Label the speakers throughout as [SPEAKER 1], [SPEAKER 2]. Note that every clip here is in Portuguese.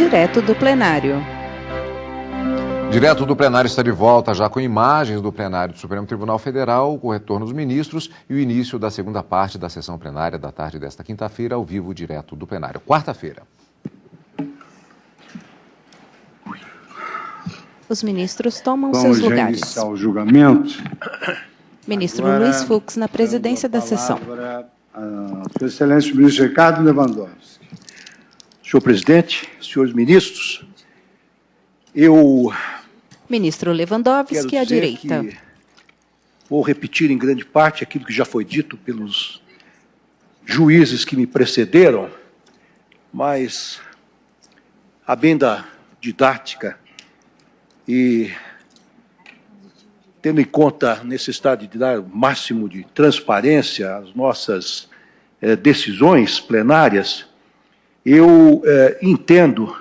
[SPEAKER 1] direto do plenário.
[SPEAKER 2] Direto do plenário está de volta, já com imagens do plenário do Supremo Tribunal Federal, com o retorno dos ministros e o início da segunda parte da sessão plenária da tarde desta quinta-feira, ao vivo, direto do plenário. Quarta-feira.
[SPEAKER 1] Os ministros tomam seus lugares.
[SPEAKER 3] Vamos iniciar o julgamento.
[SPEAKER 1] Ministro
[SPEAKER 3] Agora,
[SPEAKER 1] Luiz Fux, na presidência da sessão.
[SPEAKER 3] Sua Excelência, o ministro Ricardo Lewandowski.
[SPEAKER 4] Senhor presidente, senhores ministros,
[SPEAKER 1] Ministro Lewandowski, à direita.
[SPEAKER 4] Vou repetir em grande parte aquilo que já foi dito pelos juízes que me precederam, mas, a bem da didática e tendo em conta a necessidade de dar o máximo de transparência às nossas decisões plenárias, eu entendo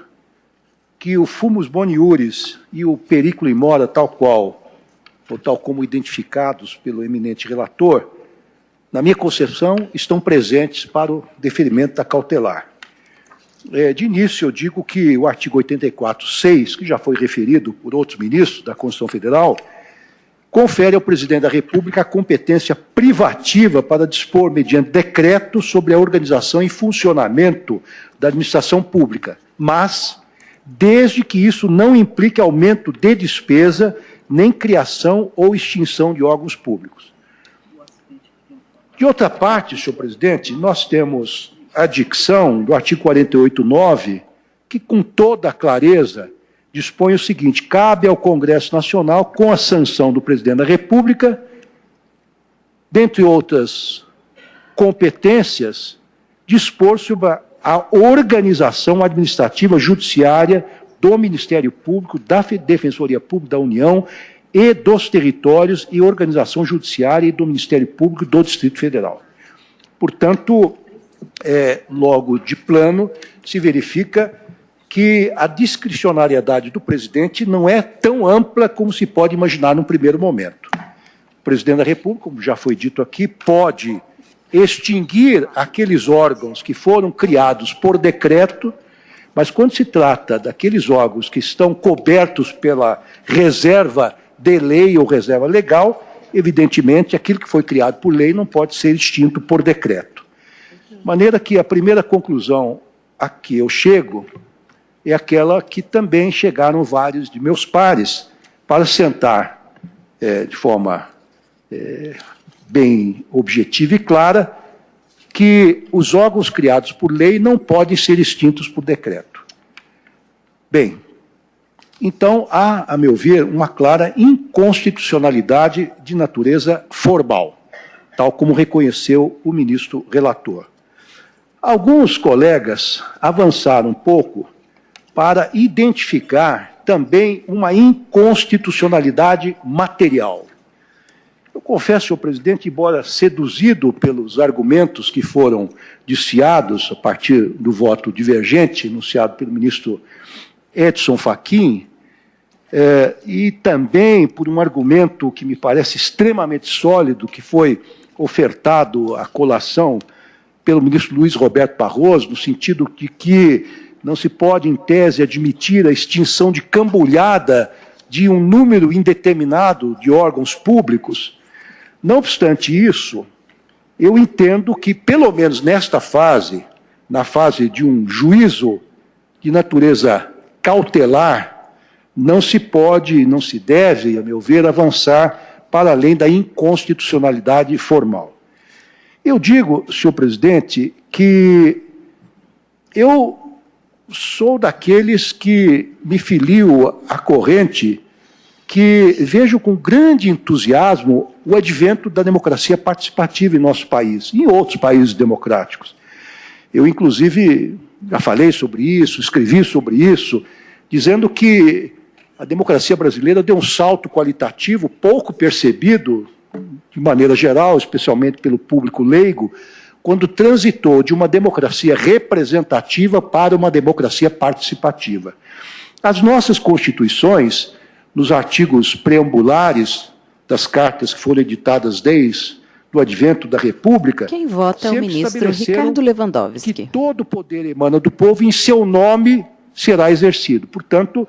[SPEAKER 4] que o fumus boni iuris e o periculo in mora, tal como identificados pelo eminente relator, na minha concepção, estão presentes para o deferimento da cautelar. De início, eu digo que o artigo 84.6, que já foi referido por outros ministros da Constituição Federal, confere ao presidente da República a competência privativa para dispor, mediante decreto, sobre a organização e funcionamento da administração pública, mas desde que isso não implique aumento de despesa, nem criação ou extinção de órgãos públicos. De outra parte, senhor presidente, nós temos a dicção do artigo 48.9, que, com toda a clareza, dispõe o seguinte: cabe ao Congresso Nacional, com a sanção do presidente da República, dentre outras competências, dispor sobre a organização administrativa judiciária do Ministério Público, da Defensoria Pública da União e dos territórios e organização judiciária e do Ministério Público do Distrito Federal. Portanto, logo de plano, se verifica que a discricionariedade do presidente não é tão ampla como se pode imaginar num primeiro momento. O presidente da República, como já foi dito aqui, pode extinguir aqueles órgãos que foram criados por decreto, mas quando se trata daqueles órgãos que estão cobertos pela reserva de lei ou reserva legal, evidentemente, aquilo que foi criado por lei não pode ser extinto por decreto. De maneira que a primeira conclusão a que eu chego é aquela que também chegaram vários de meus pares, para sentar de forma bem objetiva e clara, que os órgãos criados por lei não podem ser extintos por decreto. Bem, então há, a meu ver, uma clara inconstitucionalidade de natureza formal, tal como reconheceu o ministro relator. Alguns colegas avançaram um pouco para identificar também uma inconstitucionalidade material. Eu confesso, senhor presidente, embora seduzido pelos argumentos que foram desfiados a partir do voto divergente enunciado pelo ministro Edson Fachin, e também por um argumento que me parece extremamente sólido, que foi ofertado à colação pelo ministro Luiz Roberto Barroso, no sentido de que não se pode, em tese, admitir a extinção de cambulhada de um número indeterminado de órgãos públicos. Não obstante isso, eu entendo que, pelo menos nesta fase, na fase de um juízo de natureza cautelar, não se pode, não se deve, a meu ver, avançar para além da inconstitucionalidade formal. Eu digo, senhor presidente, que eu sou daqueles que me filio à corrente que vejo com grande entusiasmo o advento da democracia participativa em nosso país e em outros países democráticos. Eu, inclusive, já falei sobre isso, escrevi sobre isso, dizendo que a democracia brasileira deu um salto qualitativo pouco percebido, de maneira geral, especialmente pelo público leigo, quando transitou de uma democracia representativa para uma democracia participativa. As nossas constituições, nos artigos preambulares das cartas que foram editadas desde o advento da República...
[SPEAKER 1] Quem vota é o ministro Ricardo Lewandowski.
[SPEAKER 4] Que todo poder emana do povo, em seu nome será exercido. Portanto,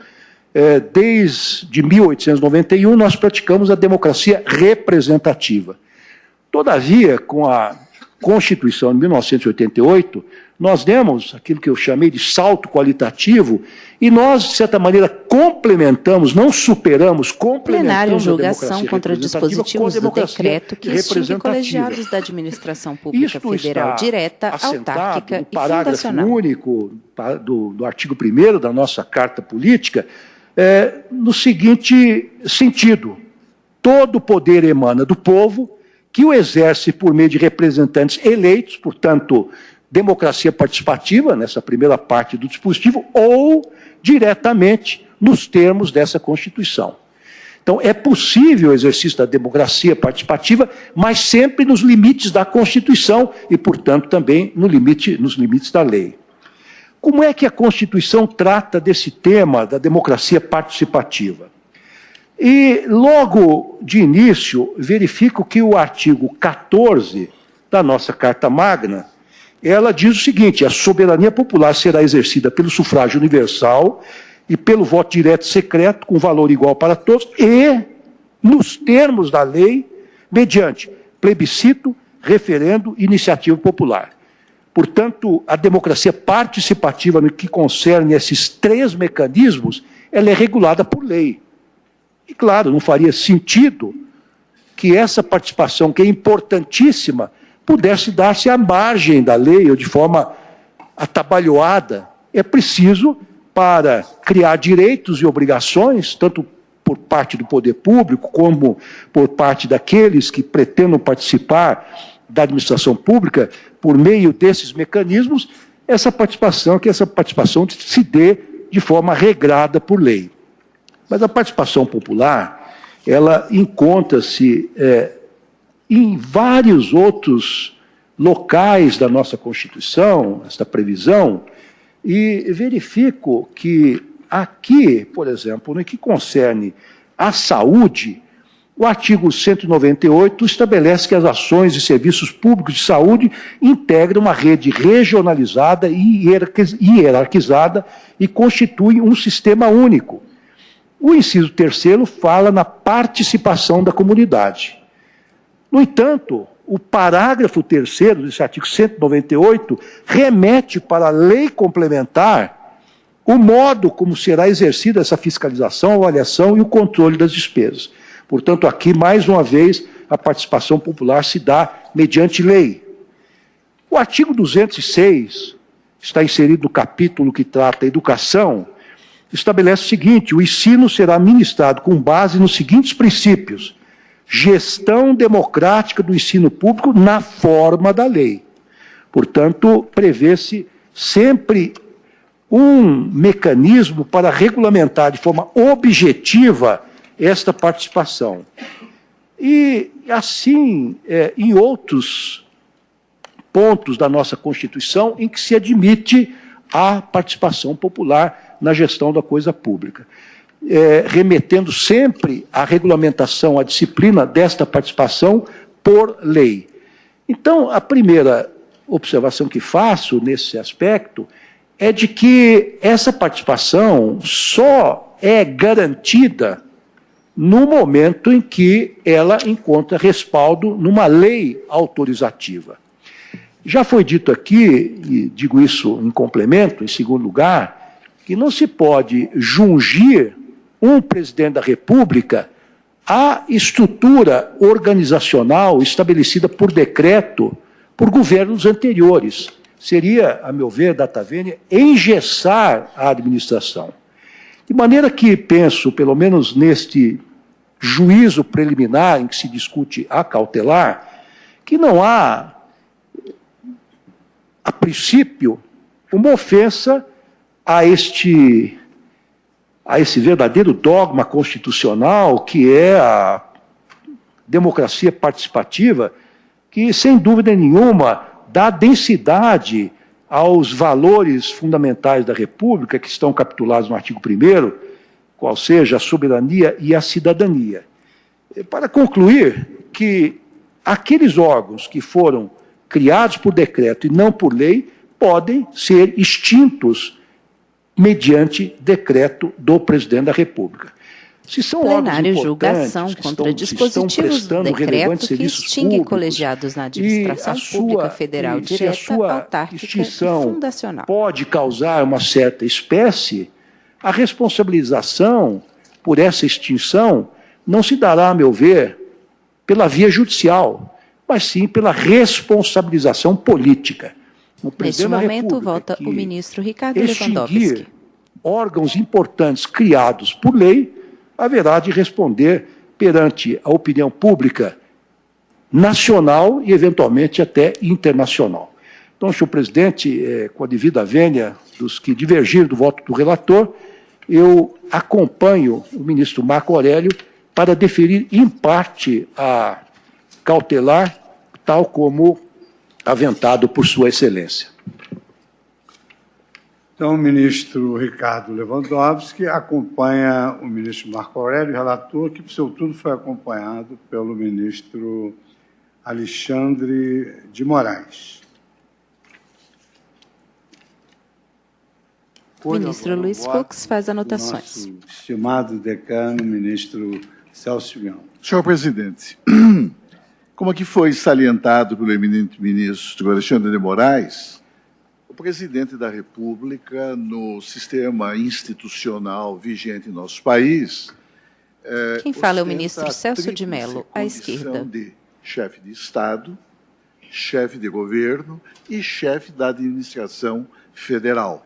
[SPEAKER 4] desde 1891, nós praticamos a democracia representativa. Todavia, com a Constituição de 1988, nós demos aquilo que eu chamei de salto qualitativo e nós, de certa maneira, complementamos, não superamos, complementamos
[SPEAKER 1] plenário
[SPEAKER 4] a
[SPEAKER 1] julgação
[SPEAKER 4] democracia
[SPEAKER 1] contra dispositivos do decreto que extingue
[SPEAKER 4] representativa.
[SPEAKER 1] colegiados da administração pública
[SPEAKER 4] Isto
[SPEAKER 1] federal
[SPEAKER 4] está
[SPEAKER 1] direta,
[SPEAKER 4] assentado
[SPEAKER 1] autárquica
[SPEAKER 4] no
[SPEAKER 1] e
[SPEAKER 4] parágrafo
[SPEAKER 1] fundacional.
[SPEAKER 4] único do artigo 1º da nossa Carta Política, no seguinte sentido: todo o poder emana do povo, que o exerce por meio de representantes eleitos, portanto, democracia participativa, nessa primeira parte do dispositivo, ou diretamente nos termos dessa Constituição. Então, é possível o exercício da democracia participativa, mas sempre nos limites da Constituição e, portanto, também nos limites da lei. Como é que a Constituição trata desse tema da democracia participativa? E, logo de início, verifico que o artigo 14 da nossa Carta Magna, ela diz o seguinte: a soberania popular será exercida pelo sufrágio universal e pelo voto direto e secreto, com valor igual para todos, e, nos termos da lei, mediante plebiscito, referendo e iniciativa popular. Portanto, a democracia participativa, no que concerne esses três mecanismos, ela é regulada por lei. E, claro, não faria sentido que essa participação, que é importantíssima, pudesse dar-se à margem da lei ou de forma atabalhoada. É preciso, para criar direitos e obrigações, tanto por parte do poder público, como por parte daqueles que pretendam participar da administração pública, por meio desses mecanismos, que essa participação se dê de forma regrada por lei. Mas a participação popular, ela encontra-se em vários outros locais da nossa Constituição, esta previsão, e verifico que aqui, por exemplo, no que concerne à saúde, o artigo 198 estabelece que as ações e serviços públicos de saúde integram uma rede regionalizada e hierarquizada e constituem um sistema único. O inciso 3º fala na participação da comunidade. No entanto, o parágrafo 3º desse artigo 198 remete para a lei complementar o modo como será exercida essa fiscalização, avaliação e o controle das despesas. Portanto, aqui, mais uma vez, a participação popular se dá mediante lei. O artigo 206, está inserido no capítulo que trata a educação, estabelece o seguinte: o ensino será ministrado com base nos seguintes princípios: gestão democrática do ensino público na forma da lei. Portanto, prevê-se sempre um mecanismo para regulamentar de forma objetiva esta participação. E, assim, em outros pontos da nossa Constituição em que se admite a participação popular na gestão da coisa pública, remetendo sempre à regulamentação, à disciplina desta participação por lei. Então, a primeira observação que faço nesse aspecto é de que essa participação só é garantida no momento em que ela encontra respaldo numa lei autorizativa. Já foi dito aqui, e digo isso em complemento, em segundo lugar, que não se pode jungir um presidente da República à estrutura organizacional estabelecida por decreto por governos anteriores. Seria, a meu ver, data vênia, engessar a administração. De maneira que penso, pelo menos neste juízo preliminar em que se discute a cautelar, que não há, a princípio, uma ofensa a esse verdadeiro dogma constitucional que é a democracia participativa, que, sem dúvida nenhuma, dá densidade aos valores fundamentais da República, que estão capitulados no artigo 1º, qual seja a soberania e a cidadania. Para concluir, que aqueles órgãos que foram criados por decreto e não por lei podem ser extintos mediante decreto do presidente da República. Se são
[SPEAKER 1] plenário
[SPEAKER 4] órgãos
[SPEAKER 1] julgação contra dispositivos do decreto que extingue colegiados na administração pública federal direta, autárquica e fundacional.
[SPEAKER 4] Pode causar uma certa espécie, a responsabilização por essa extinção não se dará, a meu ver, pela via judicial, mas sim pela responsabilização política.
[SPEAKER 1] Neste momento, volta o ministro Ricardo Lewandowski.
[SPEAKER 4] Órgãos importantes criados por lei, haverá de responder perante a opinião pública nacional e, eventualmente, até internacional. Então, senhor presidente, com a devida vênia dos que divergiram do voto do relator, eu acompanho o ministro Marco Aurélio para deferir, em parte, a cautelar, tal como aventado por sua excelência.
[SPEAKER 3] Então, o ministro Ricardo Lewandowski acompanha o ministro Marco Aurélio, relator, que, por seu turno, foi acompanhado pelo ministro Alexandre de Moraes.
[SPEAKER 1] O ministro Luiz Fux faz anotações.
[SPEAKER 3] Nosso estimado decano, ministro Celso Bion.
[SPEAKER 5] Senhor presidente, como aqui foi salientado pelo eminente ministro Alexandre de Moraes, o presidente da República, no sistema institucional vigente em nosso país...
[SPEAKER 1] Quem fala é o ministro Celso de Mello, à esquerda.
[SPEAKER 5] De chefe de Estado, chefe de governo e chefe da administração federal.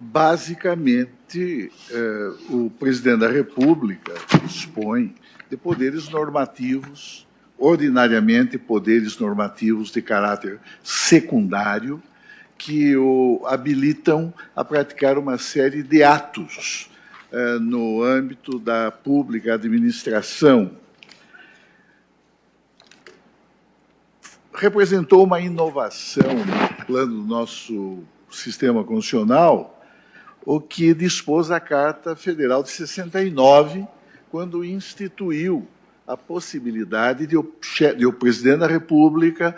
[SPEAKER 5] Basicamente, o presidente da República dispõe de poderes normativos, ordinariamente poderes normativos de caráter secundário, que o habilitam a praticar uma série de atos no âmbito da pública administração. Representou uma inovação no plano do nosso sistema constitucional, o que dispôs a Carta Federal de 69, quando instituiu a possibilidade de o presidente da República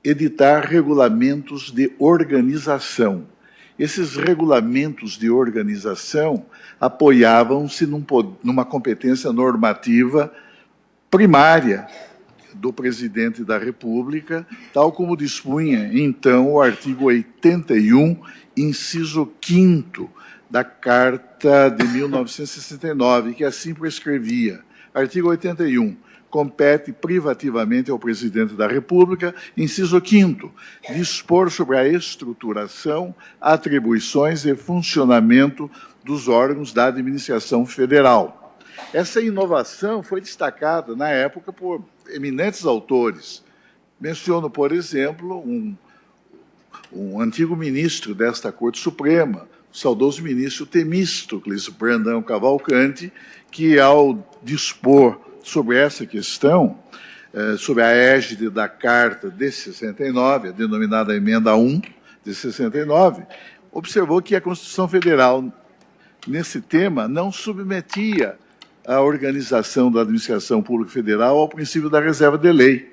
[SPEAKER 5] editar regulamentos de organização. Esses regulamentos de organização apoiavam-se numa competência normativa primária do presidente da República, tal como dispunha, então, o artigo 81, inciso 5º da Carta de 1969, que assim prescrevia. Artigo 81. Compete privativamente ao presidente da República, inciso 5º, dispor sobre a estruturação, atribuições e funcionamento dos órgãos da administração federal. Essa inovação foi destacada, na época, por eminentes autores. Menciono, por exemplo, um antigo ministro desta Corte Suprema, o saudoso ministro Temístocles Brandão Cavalcante, que, ao dispor sobre essa questão, sobre a égide da Carta de 69, a denominada Emenda 1 de 69, observou que a Constituição Federal, nesse tema, não submetia a organização da administração pública federal ao princípio da reserva de lei.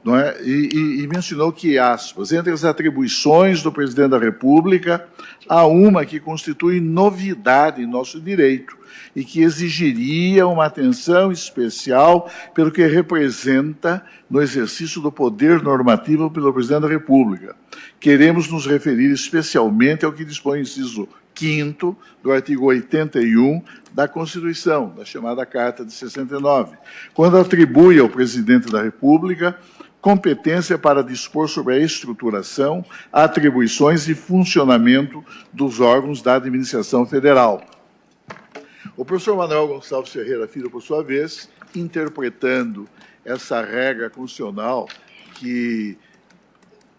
[SPEAKER 5] Não é? E mencionou que, aspas, entre as atribuições do presidente da República, há uma que constitui novidade em nosso direito e que exigiria uma atenção especial pelo que representa no exercício do poder normativo pelo presidente da República. Queremos nos referir especialmente ao que dispõe o inciso 5º do artigo 81 da Constituição, da chamada Carta de 69, quando atribui ao presidente da República competência para dispor sobre a estruturação, atribuições e funcionamento dos órgãos da administração federal. O professor Manuel Gonçalves Ferreira Filho, por sua vez, interpretando essa regra constitucional que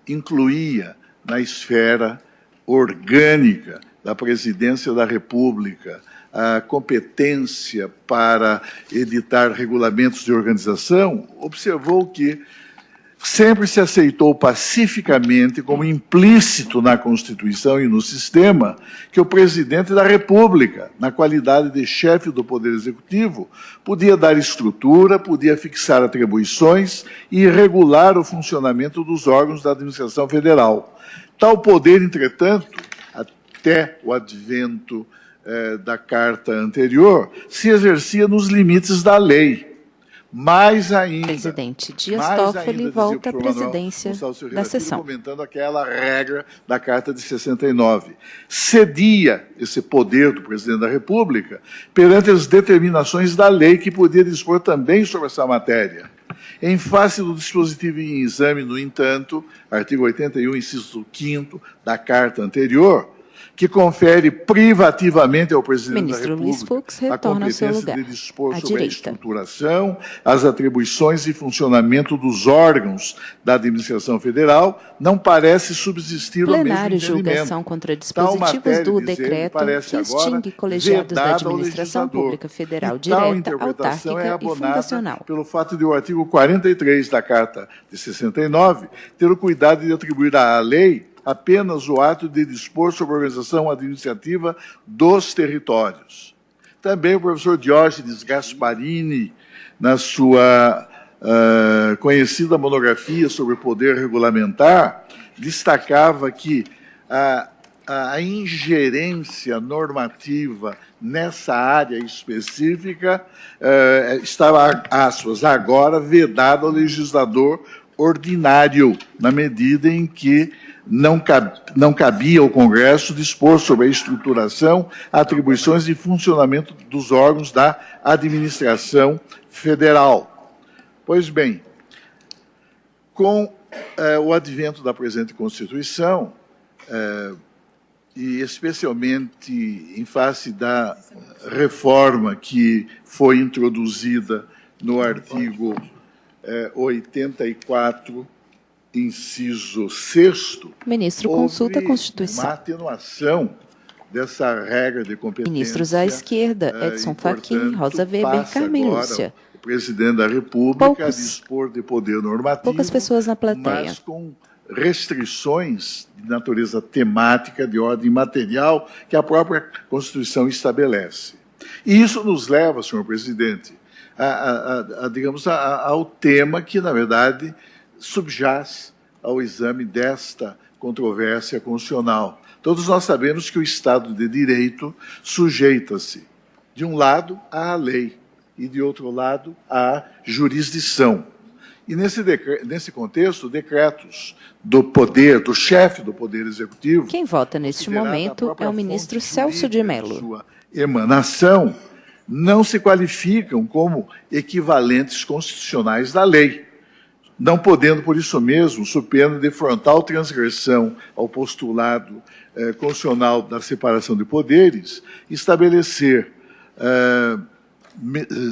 [SPEAKER 5] incluía na esfera orgânica da Presidência da República a competência para editar regulamentos de organização, observou que sempre se aceitou pacificamente, como implícito na Constituição e no sistema, que o presidente da República, na qualidade de chefe do Poder Executivo, podia dar estrutura, podia fixar atribuições e regular o funcionamento dos órgãos da administração federal. Tal poder, entretanto, até o advento da carta anterior, se exercia nos limites da lei. Mais ainda...
[SPEAKER 1] Presidente Dias Toffoli volta à presidência da sessão.
[SPEAKER 5] Comentando aquela regra da Carta de 69. Cedia esse poder do presidente da República perante as determinações da lei que podia dispor também sobre essa matéria. Em face do dispositivo em exame, no entanto, artigo 81, inciso 5º da Carta anterior, que confere privativamente ao presidente da República a competência de dispor sobre a estruturação, as atribuições e funcionamento dos órgãos da administração federal, não parece subsistir o mesmo entendimento.
[SPEAKER 1] Julgação contra dispositivos do decreto que extingue colegiados da administração pública federal direta, autárquica e fundacional.
[SPEAKER 5] Pelo fato de o artigo 43 da Carta de 69 ter o cuidado de atribuir à lei apenas o ato de dispor sobre a organização administrativa dos territórios. Também o professor Diógenes Gasparini, na sua conhecida monografia sobre o poder regulamentar, destacava que a ingerência normativa nessa área específica estava, aspas, agora vedada ao legislador ordinário, na medida em que não cabia ao Congresso dispor sobre a estruturação, atribuições e funcionamento dos órgãos da administração federal. Pois bem, com o advento da presente Constituição, e especialmente em face da reforma que foi introduzida no artigo 84, inciso 6º,
[SPEAKER 1] ministro consulta a Constituição.
[SPEAKER 5] Uma atenuação dessa regra de competência.
[SPEAKER 1] Ministros à esquerda, Edson Fachin, Rosa Weber, Carmen Lúcia.
[SPEAKER 5] O presidente da República a dispor de poder normativo,
[SPEAKER 1] poucas pessoas na plateia,
[SPEAKER 5] mas com restrições de natureza temática, de ordem material, que a própria Constituição estabelece. E isso nos leva, senhor presidente, digamos, ao tema que, na verdade, subjaz ao exame desta controvérsia constitucional. Todos nós sabemos que o Estado de Direito sujeita-se, de um lado, à lei e, de outro lado, à jurisdição. E, nesse contexto, decretos do poder, do chefe do Poder Executivo...
[SPEAKER 1] Quem vota neste momento é o ministro Celso de Mello.
[SPEAKER 5] Sua emanação não se qualificam como equivalentes constitucionais da lei, não podendo, por isso mesmo, sob pena de frontal transgressão ao postulado constitucional da separação de poderes, estabelecer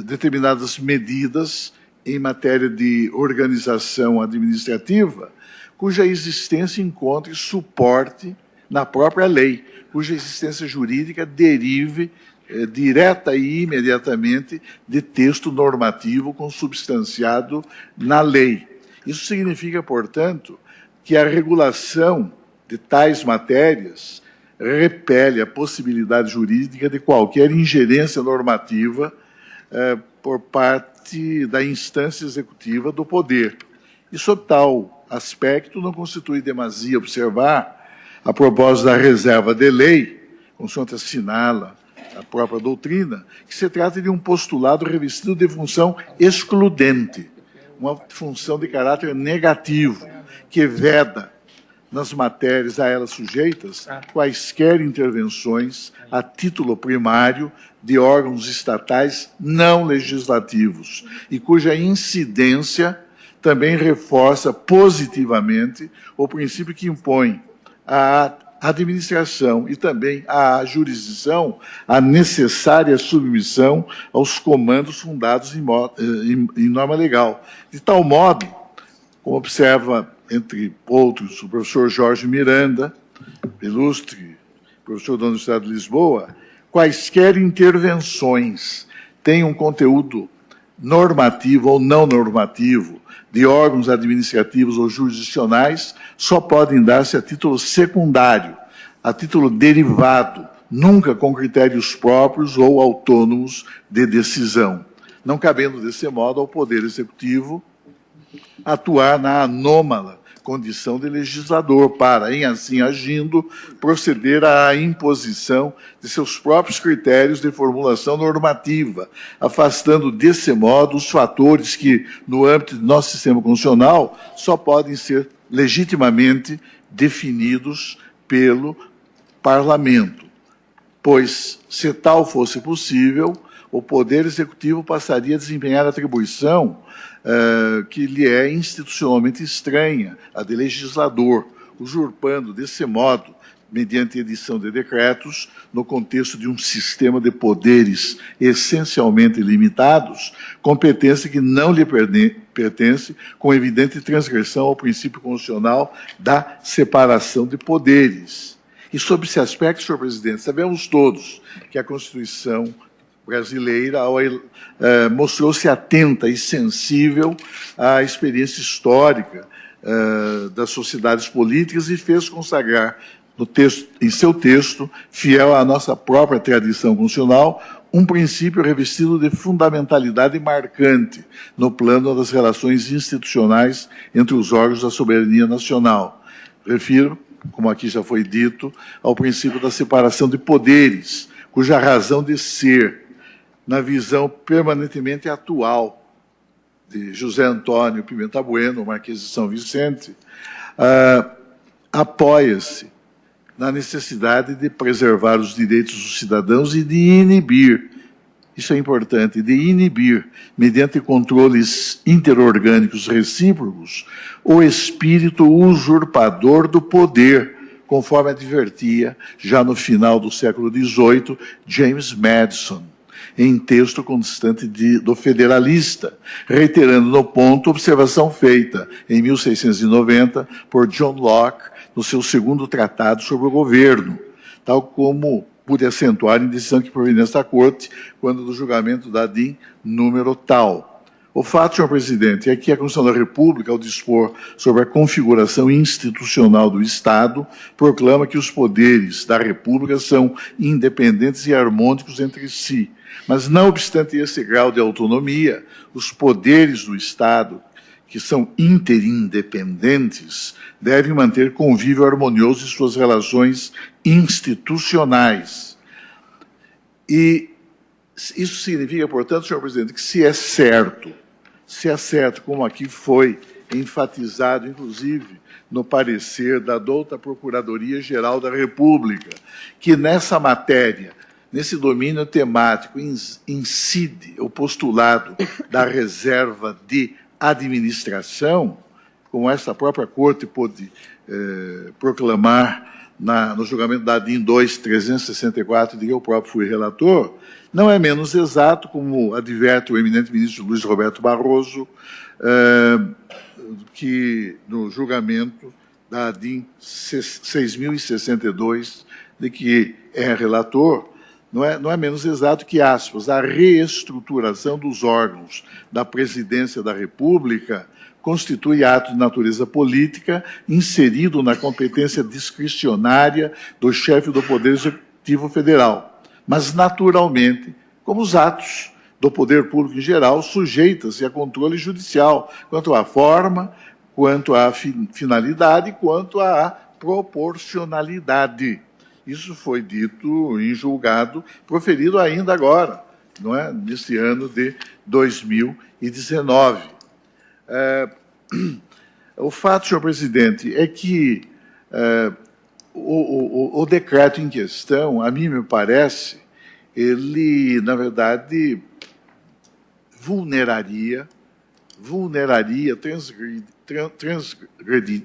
[SPEAKER 5] determinadas medidas em matéria de organização administrativa, cuja existência encontre suporte na própria lei, cuja existência jurídica derive direta e imediatamente de texto normativo consubstanciado na lei. Isso significa, portanto, que a regulação de tais matérias repele a possibilidade jurídica de qualquer ingerência normativa por parte da instância executiva do poder. E, sob tal aspecto, não constitui demasia observar, a propósito da reserva de lei, consoante assinala a própria doutrina, que se trata de um postulado revestido de função excludente, uma função de caráter negativo, que veda, nas matérias a elas sujeitas, quaisquer intervenções a título primário de órgãos estatais não legislativos, e cuja incidência também reforça positivamente o princípio que impõe à administração e também à jurisdição a necessária submissão aos comandos fundados em norma legal. De tal modo, como observa, entre outros, o professor Jorge Miranda, ilustre professor da Universidade de Lisboa, quaisquer intervenções tenham conteúdo normativo ou não normativo de órgãos administrativos ou jurisdicionais só podem dar-se a título secundário, a título derivado, nunca com critérios próprios ou autônomos de decisão, não cabendo desse modo ao Poder Executivo atuar na anômala condição de legislador para, em assim agindo, proceder à imposição de seus próprios critérios de formulação normativa, afastando desse modo os fatores que, no âmbito do nosso sistema constitucional, só podem ser legitimamente definidos pelo Parlamento. Pois, se tal fosse possível, o Poder Executivo passaria a desempenhar a atribuição que lhe é institucionalmente estranha, a de legislador, usurpando, desse modo, mediante edição de decretos, no contexto de um sistema de poderes essencialmente limitados, competência que não lhe pertence, com evidente transgressão ao princípio constitucional da separação de poderes. E sobre esse aspecto, senhor presidente, sabemos todos que a Constituição brasileira mostrou-se atenta e sensível à experiência histórica das sociedades políticas e fez consagrar no texto, em seu texto, fiel à nossa própria tradição constitucional, um princípio revestido de fundamentalidade marcante no plano das relações institucionais entre os órgãos da soberania nacional. Refiro, como aqui já foi dito, ao princípio da separação de poderes, cuja razão de ser, na visão permanentemente atual de José Antônio Pimenta Bueno, Marquês de São Vicente, apoia-se na necessidade de preservar os direitos dos cidadãos e de inibir, isso é importante, de inibir, mediante controles interorgânicos recíprocos, o espírito usurpador do poder, conforme advertia, já no final do século XVIII, James Madison, em texto constante do Federalista, reiterando no ponto observação feita em 1690 por John Locke no seu segundo tratado sobre o governo, tal como pude acentuar em decisão que provém desta Corte, quando do julgamento da DIN número tal. O fato, senhor presidente, é que a Constituição da República, ao dispor sobre a configuração institucional do Estado, proclama que os poderes da República são independentes e harmônicos entre si. Mas, não obstante esse grau de autonomia, os poderes do Estado, que são interindependentes, devem manter convívio harmonioso em suas relações institucionais. E isso significa, portanto, senhor presidente, que se é certo, como aqui foi enfatizado, inclusive, no parecer da douta Procuradoria-Geral da República, que nessa matéria, nesse domínio temático, incide o postulado da reserva de administração, como essa própria Corte pôde proclamar no julgamento da DIN 2.364, de que eu próprio fui relator, não é menos exato, como adverte o eminente ministro Luiz Roberto Barroso, que no julgamento da DIN 6.062, de que é relator, não é menos exato que, aspas, a reestruturação dos órgãos da Presidência da República constitui ato de natureza política inserido na competência discricionária do chefe do Poder Executivo Federal, mas, naturalmente, como os atos do poder público em geral, sujeitas-se a controle judicial quanto à forma, quanto à finalidade, quanto à proporcionalidade. Isso foi dito em julgado, proferido ainda agora, não é? Nesse ano de 2019. O fato, senhor presidente, é que o decreto em questão, a mim me parece, ele, na verdade,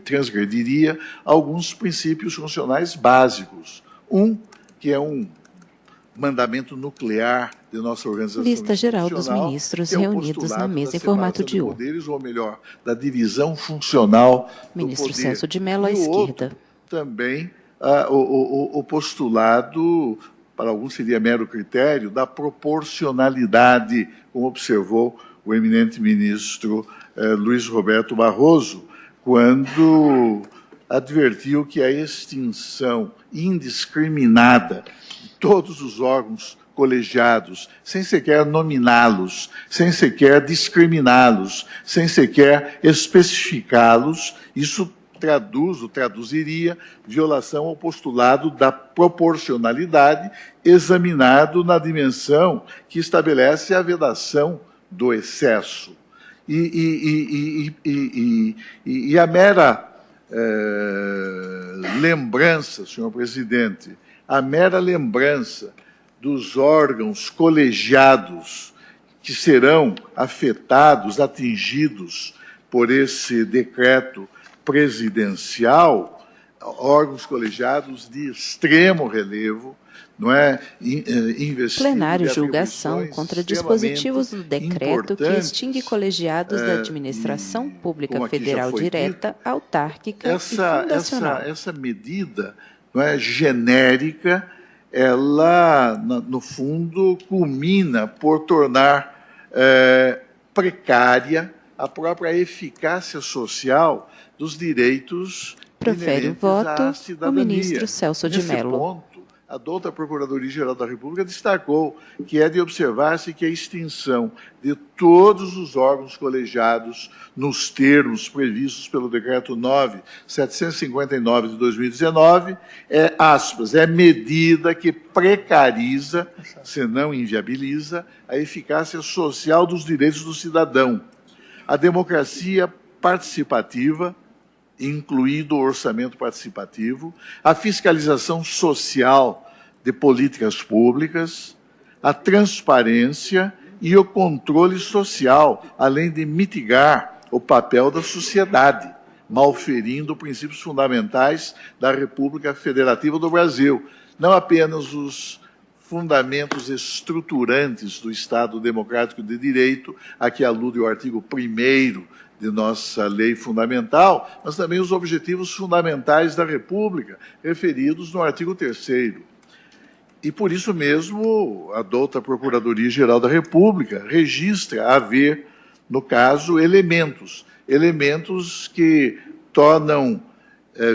[SPEAKER 5] transgrediria alguns princípios funcionais básicos. Que é um mandamento nuclear de nossa organização
[SPEAKER 1] Lista geral dos ministros reunidos na mesa em formato de U.
[SPEAKER 5] Poderes, ou melhor, da divisão funcional
[SPEAKER 1] Ministro
[SPEAKER 5] do poder.
[SPEAKER 1] Celso de Mello, à esquerda.
[SPEAKER 5] Outro, também o postulado, para alguns seria mero critério, da proporcionalidade, como observou o eminente ministro Luiz Roberto Barroso, quando advertiu que a extinção indiscriminada de todos os órgãos colegiados, sem sequer nominá-los, sem sequer discriminá-los, sem sequer especificá-los, isso traduziria violação ao postulado da proporcionalidade, examinado na dimensão que estabelece a vedação do excesso. E a mera lembrança, senhor presidente, a mera lembrança dos órgãos colegiados que serão afetados, atingidos por esse decreto presidencial, órgãos colegiados de extremo relevo, não é?
[SPEAKER 1] Plenário julgação contra dispositivos do decreto que extingue colegiados da administração pública federal direta, autárquica e fundacional.
[SPEAKER 5] Essa medida, não é, genérica, ela, no fundo, culmina por tornar precária a própria eficácia social dos direitos
[SPEAKER 1] Profere o voto o ministro Celso de
[SPEAKER 5] Nesse
[SPEAKER 1] Mello.
[SPEAKER 5] ponto, a douta Procuradoria-Geral da República destacou que é de observar-se que a extinção de todos os órgãos colegiados nos termos previstos pelo Decreto 9.759 de 2019 é medida que precariza, se não inviabiliza, a eficácia social dos direitos do cidadão. A democracia participativa, incluído o orçamento participativo, a fiscalização social de políticas públicas, a transparência e o controle social, além de mitigar o papel da sociedade, malferindo princípios fundamentais da República Federativa do Brasil, não apenas os fundamentos estruturantes do Estado Democrático de Direito, a que alude o artigo 1º de nossa lei fundamental, mas também os objetivos fundamentais da República, referidos no artigo 3º. E, por isso mesmo, a douta Procuradoria-Geral da República registra haver, no caso, elementos que tornam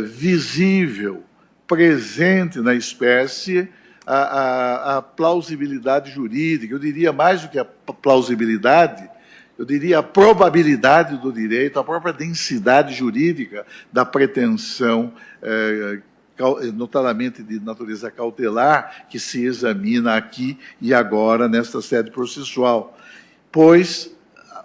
[SPEAKER 5] visível, presente na espécie, a plausibilidade jurídica. Eu diria mais do que a plausibilidade, eu diria a probabilidade do direito, a própria densidade jurídica da pretensão, notadamente de natureza cautelar, que se examina aqui e agora nesta sede processual. Pois,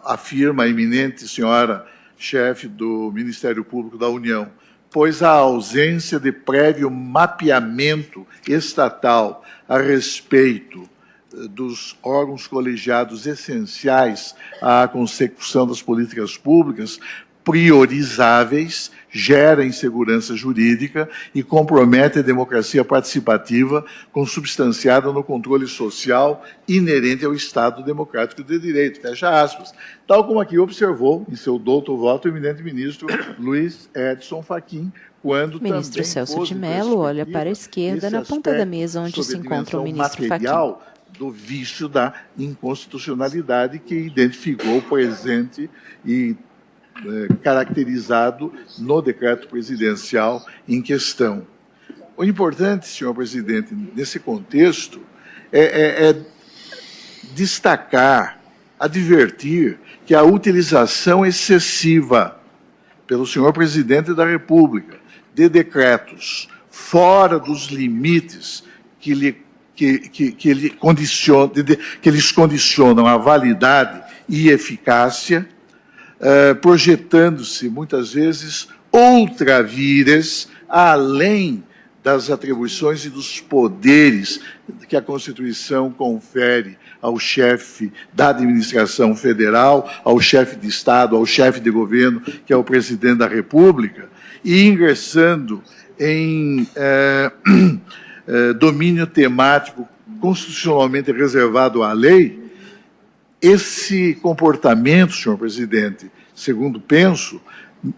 [SPEAKER 5] afirma a eminente senhora chefe do Ministério Público da União, pois a ausência de prévio mapeamento estatal a respeito dos órgãos colegiados essenciais à consecução das políticas públicas priorizáveis, gera insegurança jurídica e compromete a democracia participativa consubstanciada no controle social inerente ao Estado Democrático de Direito. Fecha aspas. Tal como aqui observou, em seu douto voto, o eminente ministro Luiz Edson Fachin, quando
[SPEAKER 1] o ministro Celso de Mello olha para a esquerda, na ponta da mesa onde se encontra o ministro Fachin.
[SPEAKER 5] Do vício da inconstitucionalidade que identificou presente e caracterizado no decreto presidencial em questão. O importante, senhor presidente, nesse contexto, é destacar, advertir que a utilização excessiva pelo senhor presidente da República de decretos fora dos limites que eles condicionam a validade e eficácia, projetando-se, muitas vezes, ultra vires, além das atribuições e dos poderes que a Constituição confere ao chefe da administração federal, ao chefe de Estado, ao chefe de governo, que é o presidente da República, e ingressando em domínio temático constitucionalmente reservado à lei. Esse comportamento, senhor presidente, segundo penso,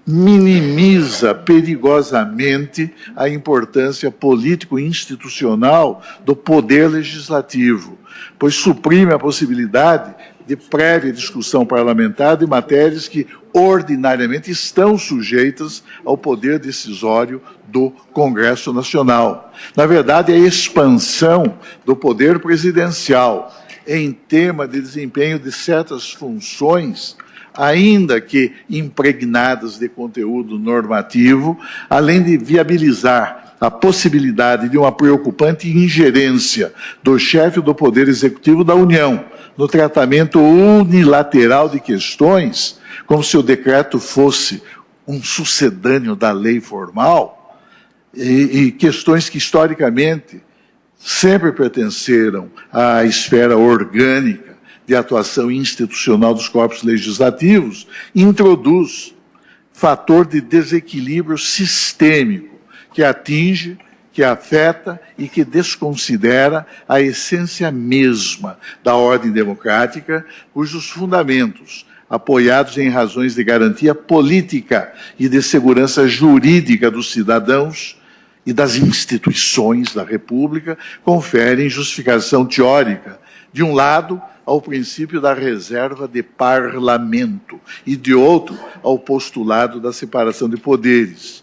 [SPEAKER 5] minimiza perigosamente a importância político-institucional do poder legislativo, pois suprime a possibilidade de prévia discussão parlamentar de matérias que ordinariamente estão sujeitas ao poder decisório do Congresso Nacional. Na verdade, a expansão do poder presidencial em tema de desempenho de certas funções ainda que impregnadas de conteúdo normativo, além de viabilizar a possibilidade de uma preocupante ingerência do chefe do Poder Executivo da União no tratamento unilateral de questões, como se o decreto fosse um sucedâneo da lei formal, e questões que, historicamente, sempre pertenceram à esfera orgânica de atuação institucional dos corpos legislativos, introduz fator de desequilíbrio sistêmico que atinge, que afeta e que desconsidera a essência mesma da ordem democrática, cujos fundamentos, apoiados em razões de garantia política e de segurança jurídica dos cidadãos e das instituições da República, conferem justificação teórica, de um lado, ao princípio da reserva de parlamento e, de outro, ao postulado da separação de poderes.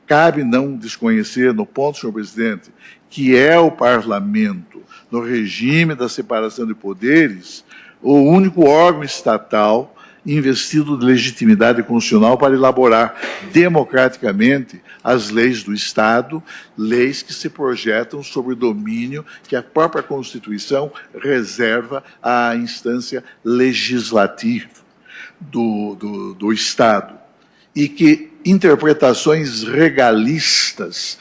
[SPEAKER 5] Cabe não desconhecer, no ponto, senhor presidente, que é o parlamento, no regime da separação de poderes, o único órgão estatal investido de legitimidade constitucional para elaborar democraticamente as leis do Estado, leis que se projetam sobre o domínio que a própria Constituição reserva à instância legislativa do Estado. E que interpretações regalistas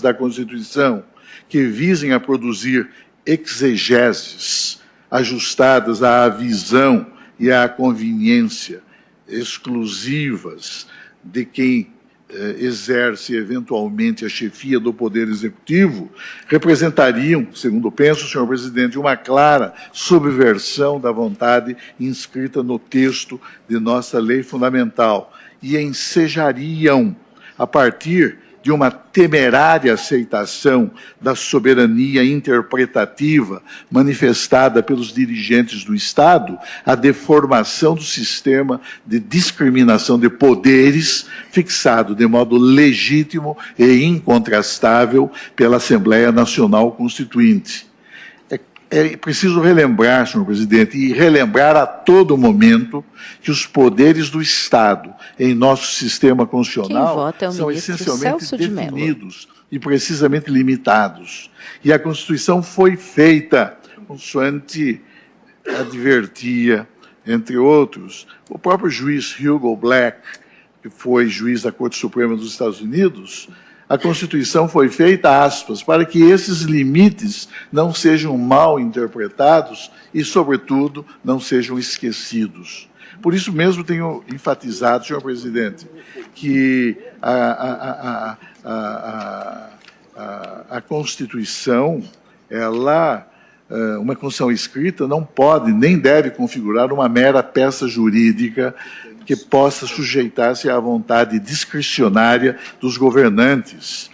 [SPEAKER 5] da Constituição, que visem a produzir exegeses ajustadas à visão e à conveniência exclusivas de quem exerce eventualmente a chefia do Poder Executivo, representariam, segundo penso, senhor presidente, uma clara subversão da vontade inscrita no texto de nossa lei fundamental e ensejariam, a partir de uma temerária aceitação da soberania interpretativa manifestada pelos dirigentes do Estado, a deformação do sistema de discriminação de poderes fixado de modo legítimo e incontrastável pela Assembleia Nacional Constituinte. É preciso relembrar, senhor presidente, e relembrar a todo momento que os poderes do Estado em nosso sistema constitucional são essencialmente definidos e precisamente limitados. E a Constituição foi feita, consoante advertia, entre outros, o próprio juiz Hugo Black, que foi juiz da Corte Suprema dos Estados Unidos. A Constituição foi feita, aspas, para que esses limites não sejam mal interpretados e, sobretudo, não sejam esquecidos. Por isso mesmo tenho enfatizado, senhor presidente, que a Constituição, uma Constituição escrita não pode nem deve configurar uma mera peça jurídica que possa sujeitar-se à vontade discricionária dos governantes,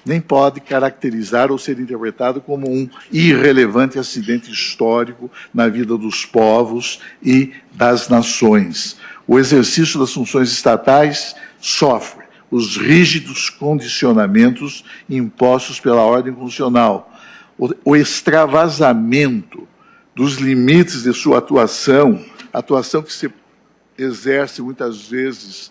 [SPEAKER 5] nem pode caracterizar ou ser interpretado como um irrelevante acidente histórico na vida dos povos e das nações. O exercício das funções estatais sofre os rígidos condicionamentos impostos pela ordem constitucional. O extravasamento dos limites de sua atuação que se exerce muitas vezes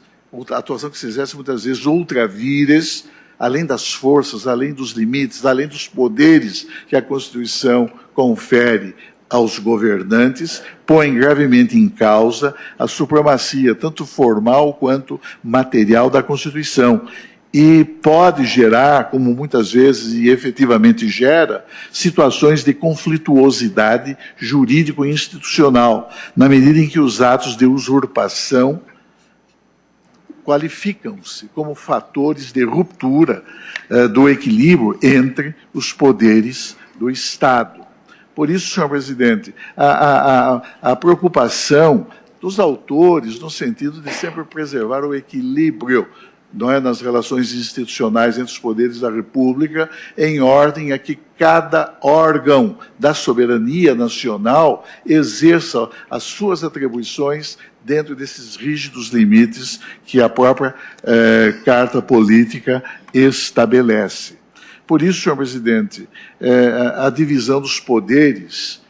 [SPEAKER 5] ultra vires, além das forças, além dos limites, além dos poderes que a Constituição confere aos governantes, põe gravemente em causa a supremacia, tanto formal quanto material, da Constituição. E pode gerar, como muitas vezes e efetivamente gera, situações de conflituosidade jurídico-institucional, na medida em que os atos de usurpação qualificam-se como fatores de ruptura do equilíbrio entre os poderes do Estado. Por isso, senhor presidente, a preocupação dos autores no sentido de sempre preservar o equilíbrio, não é, nas relações institucionais entre os poderes da República, em ordem a que cada órgão da soberania nacional exerça as suas atribuições dentro desses rígidos limites que a própria Carta Política estabelece. Por isso, senhor presidente, a divisão dos poderes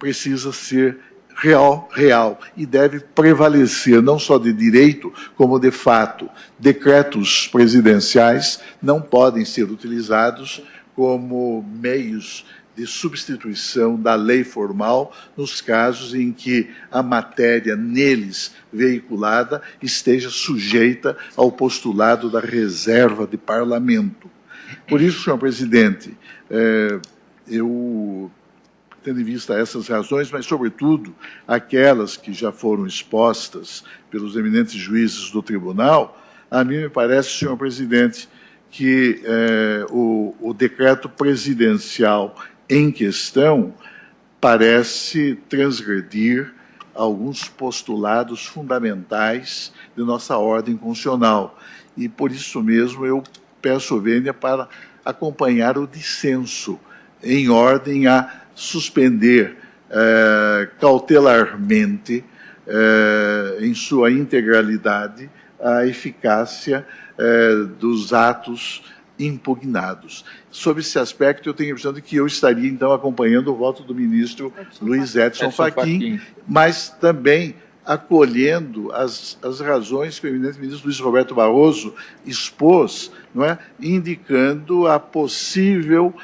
[SPEAKER 5] precisa ser real e deve prevalecer não só de direito, como de fato. Decretos presidenciais não podem ser utilizados como meios de substituição da lei formal nos casos em que a matéria neles veiculada esteja sujeita ao postulado da reserva de parlamento. Por isso, senhor presidente, eu, tendo em vista essas razões, mas, sobretudo, aquelas que já foram expostas pelos eminentes juízes do tribunal, a mim me parece, senhor presidente, que o decreto presidencial em questão parece transgredir alguns postulados fundamentais de nossa ordem constitucional. E, por isso mesmo, eu peço a vênia para acompanhar o dissenso, em ordem a suspender cautelarmente, em sua integralidade, a eficácia dos atos impugnados. Sobre esse aspecto, eu tenho a impressão de que eu estaria, então, acompanhando o voto do ministro Luiz Edson Fachin, mas também acolhendo as razões que o eminente ministro Luiz Roberto Barroso expôs, não é? Indicando a possível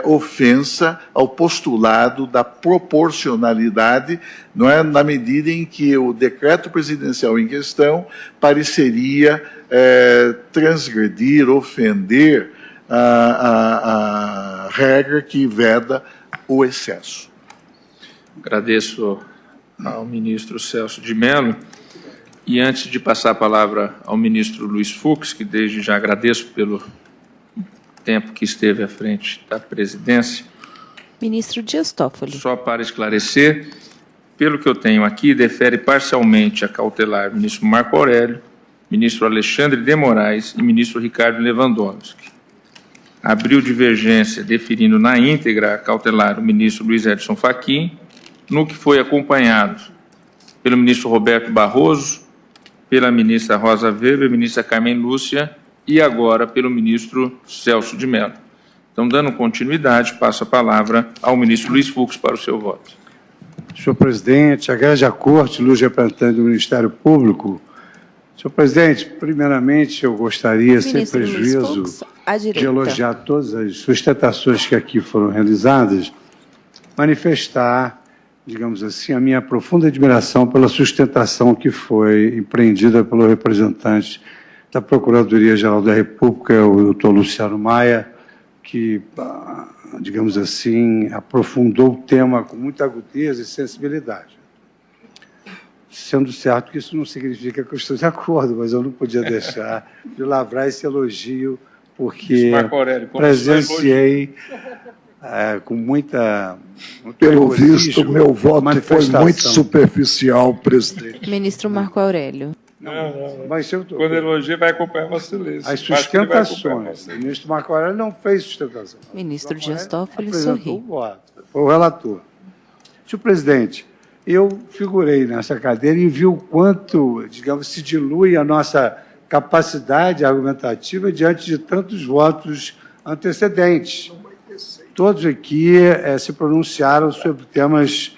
[SPEAKER 5] ofensa ao postulado da proporcionalidade, não é? Na medida em que o decreto presidencial em questão pareceria transgredir, ofender a regra que veda o excesso.
[SPEAKER 6] Agradeço ao ministro Celso de Mello. E antes de passar a palavra ao ministro Luiz Fux, que desde já agradeço pelo tempo que esteve à frente da presidência.
[SPEAKER 1] Ministro Dias Toffoli.
[SPEAKER 6] Só para esclarecer, pelo que eu tenho aqui, defere parcialmente a cautelar ministro Marco Aurélio, ministro Alexandre de Moraes e ministro Ricardo Lewandowski. Abriu divergência deferindo na íntegra a cautelar o ministro Luiz Edson Fachin, no que foi acompanhado pelo ministro Roberto Barroso, pela ministra Rosa Weber, ministra Carmen Lúcia e agora pelo ministro Celso de Mello. Então, dando continuidade, passo a palavra ao ministro Luiz Fux para o seu voto.
[SPEAKER 3] Senhor presidente, agrede a corte, luz representante do Ministério Público. Senhor presidente, primeiramente eu gostaria, sem prejuízo, de elogiar todas as sustentações que aqui foram realizadas, manifestar, digamos assim, a minha profunda admiração pela sustentação que foi empreendida pelo representante da Procuradoria-Geral da República, o doutor Luciano Maia, que, digamos assim, aprofundou o tema com muita agudeza e sensibilidade. Sendo certo que isso não significa que eu estou de acordo, mas eu não podia deixar de lavrar esse elogio, porque presenciei com muita...
[SPEAKER 7] Pelo visto, meu voto foi muito superficial, presidente.
[SPEAKER 1] Ministro Marco Aurélio.
[SPEAKER 6] Não.
[SPEAKER 3] Mas
[SPEAKER 6] quando elogia, vai acompanhar uma silêncio.
[SPEAKER 3] As sustentações. O ministro Marco Aurélio não fez sustentação.
[SPEAKER 1] Ministro Dias Toffoli sorri.
[SPEAKER 3] Foi o relator. Senhor presidente, eu figurei nessa cadeira e vi o quanto, digamos, se dilui a nossa capacidade argumentativa diante de tantos votos antecedentes. Todos aqui se pronunciaram sobre temas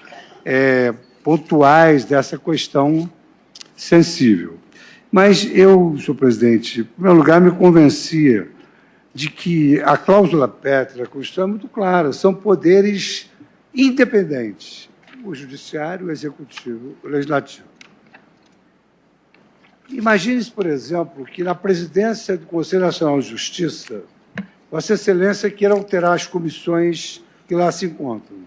[SPEAKER 3] pontuais dessa questão sensível. Mas eu, senhor presidente, em primeiro lugar, me convencia de que a cláusula pétrea da Constituição é muito clara, são poderes independentes, o judiciário, o executivo, o legislativo. Imagine-se, por exemplo, que na presidência do Conselho Nacional de Justiça, Vossa Excelência queira alterar as comissões que lá se encontram.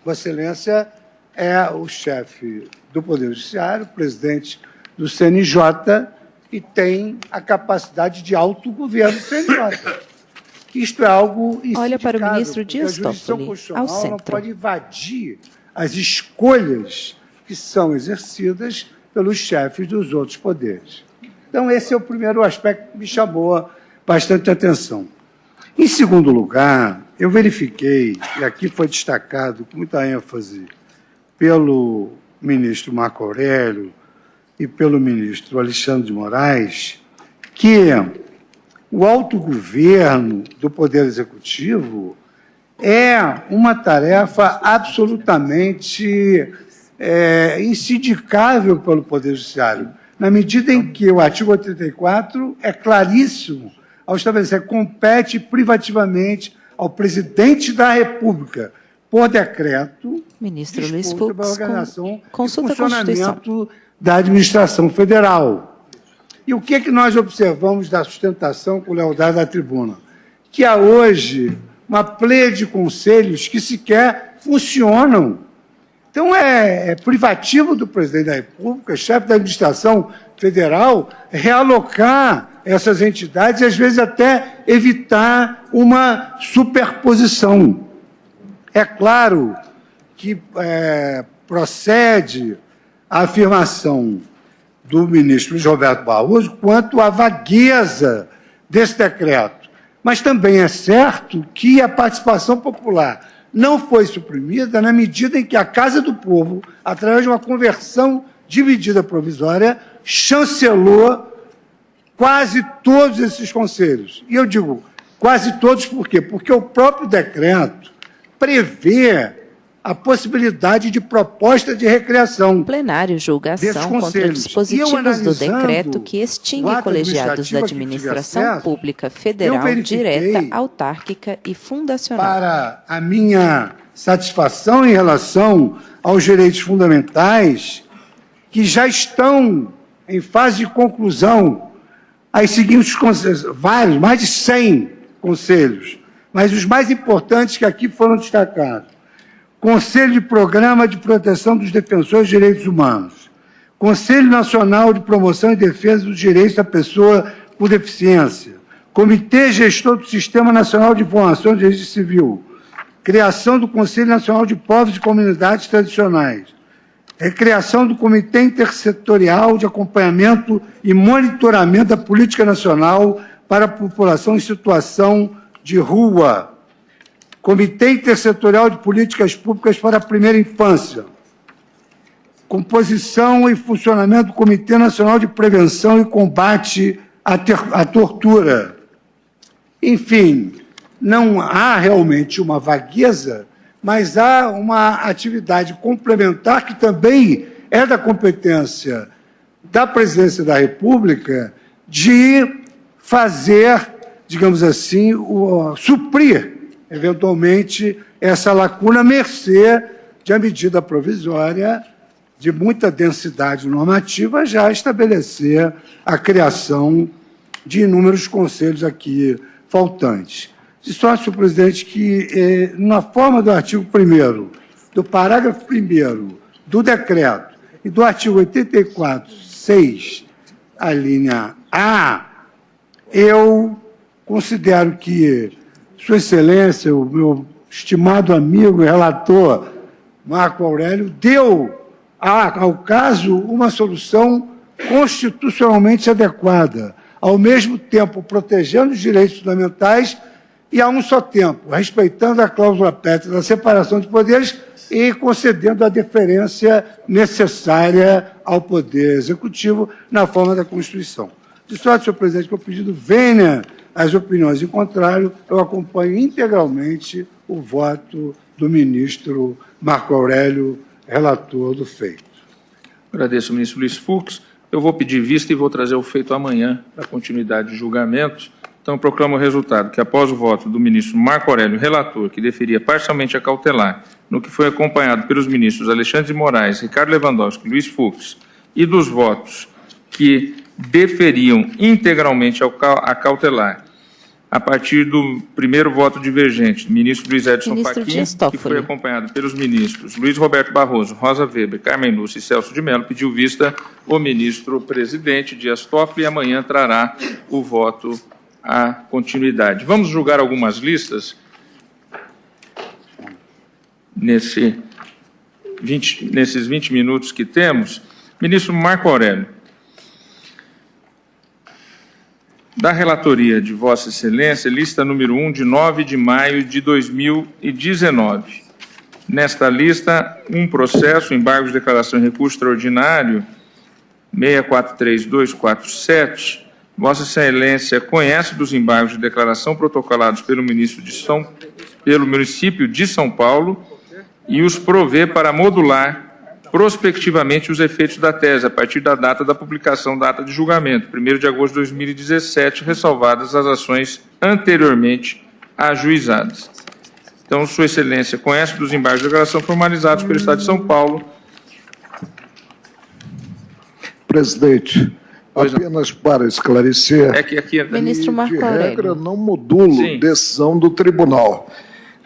[SPEAKER 3] Vossa Excelência é o chefe do Poder Judiciário, o presidente do CNJ, e tem a capacidade de autogoverno do CNJ. Isto é algo insignificado.
[SPEAKER 1] Olha para o ministro Dias Toffoli, ao centro.
[SPEAKER 3] Não pode invadir as escolhas que são exercidas pelos chefes dos outros poderes. Então, esse é o primeiro aspecto que me chamou bastante atenção. Em segundo lugar, eu verifiquei, e aqui foi destacado com muita ênfase pelo ministro Marco Aurélio e pelo ministro Alexandre de Moraes, que o autogoverno do Poder Executivo é uma tarefa absolutamente insindicável pelo Poder Judiciário, na medida em que o artigo 84 é claríssimo ao estabelecer que compete privativamente ao presidente da República, por decreto,
[SPEAKER 1] Ministro Luiz
[SPEAKER 3] disposto pela
[SPEAKER 1] Fux,
[SPEAKER 3] organização
[SPEAKER 1] consulta
[SPEAKER 3] e funcionamento
[SPEAKER 1] a Constituição.
[SPEAKER 3] da administração federal. E o que nós observamos da sustentação com lealdade da tribuna? Que há hoje uma pleia de conselhos que sequer funcionam. Então, é privativo do presidente da República, chefe da administração federal, realocar essas entidades e, às vezes, até evitar uma superposição. É claro que procede a afirmação do ministro Luiz Roberto Barroso quanto à vagueza desse decreto. Mas também é certo que a participação popular não foi suprimida na medida em que a Casa do Povo, através de uma conversão de medida provisória, chancelou quase todos esses conselhos. E eu digo quase todos por quê? Porque o próprio decreto prevê a possibilidade de proposta de recriação.
[SPEAKER 1] O plenário julga a ação contra dispositivos do decreto que extingue colegiados da administração pública federal, direta, autárquica e fundacional.
[SPEAKER 3] Para a minha satisfação em relação aos direitos fundamentais, que já estão em fase de conclusão, as seguintes conselhos, vários, mais de 100 conselhos, mas os mais importantes que aqui foram destacados. Conselho de Programa de Proteção dos Defensores de Direitos Humanos, Conselho Nacional de Promoção e Defesa dos Direitos da Pessoa com Deficiência, Comitê Gestor do Sistema Nacional de Informação de Registro Civil, criação do Conselho Nacional de Povos e Comunidades Tradicionais, criação do Comitê Intersetorial de Acompanhamento e Monitoramento da Política Nacional para a População em Situação de Rua, Comitê Intersetorial de Políticas Públicas para a Primeira Infância, composição e funcionamento do Comitê Nacional de Prevenção e Combate à Tortura. Enfim, não há realmente uma vagueza, mas há uma atividade complementar que também é da competência da Presidência da República de fazer, digamos assim, suprir eventualmente, essa lacuna, mercê de a medida provisória de muita densidade normativa já estabelecer a criação de inúmeros conselhos aqui faltantes. De sorte, senhor presidente, que na forma do artigo 1º, do parágrafo 1º do decreto e do artigo 84.6, a linha A, eu considero que Sua Excelência, o meu estimado amigo e relator Marco Aurélio, deu ao caso uma solução constitucionalmente adequada, ao mesmo tempo protegendo os direitos fundamentais e, a um só tempo, respeitando a cláusula pétrea da separação de poderes e concedendo a deferência necessária ao Poder Executivo na forma da Constituição. De sorte, senhor presidente, que o pedido venha as opiniões em contrário, eu acompanho integralmente o voto do ministro Marco Aurélio, relator do feito.
[SPEAKER 6] Agradeço, ministro Luiz Fux. Eu vou pedir vista e vou trazer o feito amanhã para continuidade de julgamento. Então, proclamo o resultado que, após o voto do ministro Marco Aurélio, relator, que deferia parcialmente a cautelar, no que foi acompanhado pelos ministros Alexandre de Moraes, Ricardo Lewandowski, Luiz Fux, e dos votos que deferiam integralmente a cautelar, a partir do primeiro voto divergente, ministro Luiz Edson Fachin, que foi acompanhado pelos ministros Luiz Roberto Barroso, Rosa Weber, Carmen Lúcia e Celso de Mello, pediu vista o ministro presidente Dias Toffoli e amanhã trará o voto à continuidade. Vamos julgar algumas listas nesses 20 minutos que temos. Ministro Marco Aurélio, da relatoria de Vossa Excelência, lista número 1, de 9 de maio de 2019. Nesta lista, um processo, embargo de declaração e recurso extraordinário, 643247. Vossa Excelência conhece dos embargos de declaração protocolados pelo município de São Paulo e os provê para modular prospectivamente os efeitos da tese, a partir da data da publicação da ata de julgamento, 1º de agosto de 2017, ressalvadas as ações anteriormente ajuizadas. Então, Sua Excelência conhece dos embargos de declaração formalizados pelo Estado de São Paulo.
[SPEAKER 7] Presidente, apenas para esclarecer,
[SPEAKER 6] que aqui
[SPEAKER 1] Ministro Marco
[SPEAKER 7] de
[SPEAKER 1] Aurélio.
[SPEAKER 7] regra não modulo decisão do tribunal,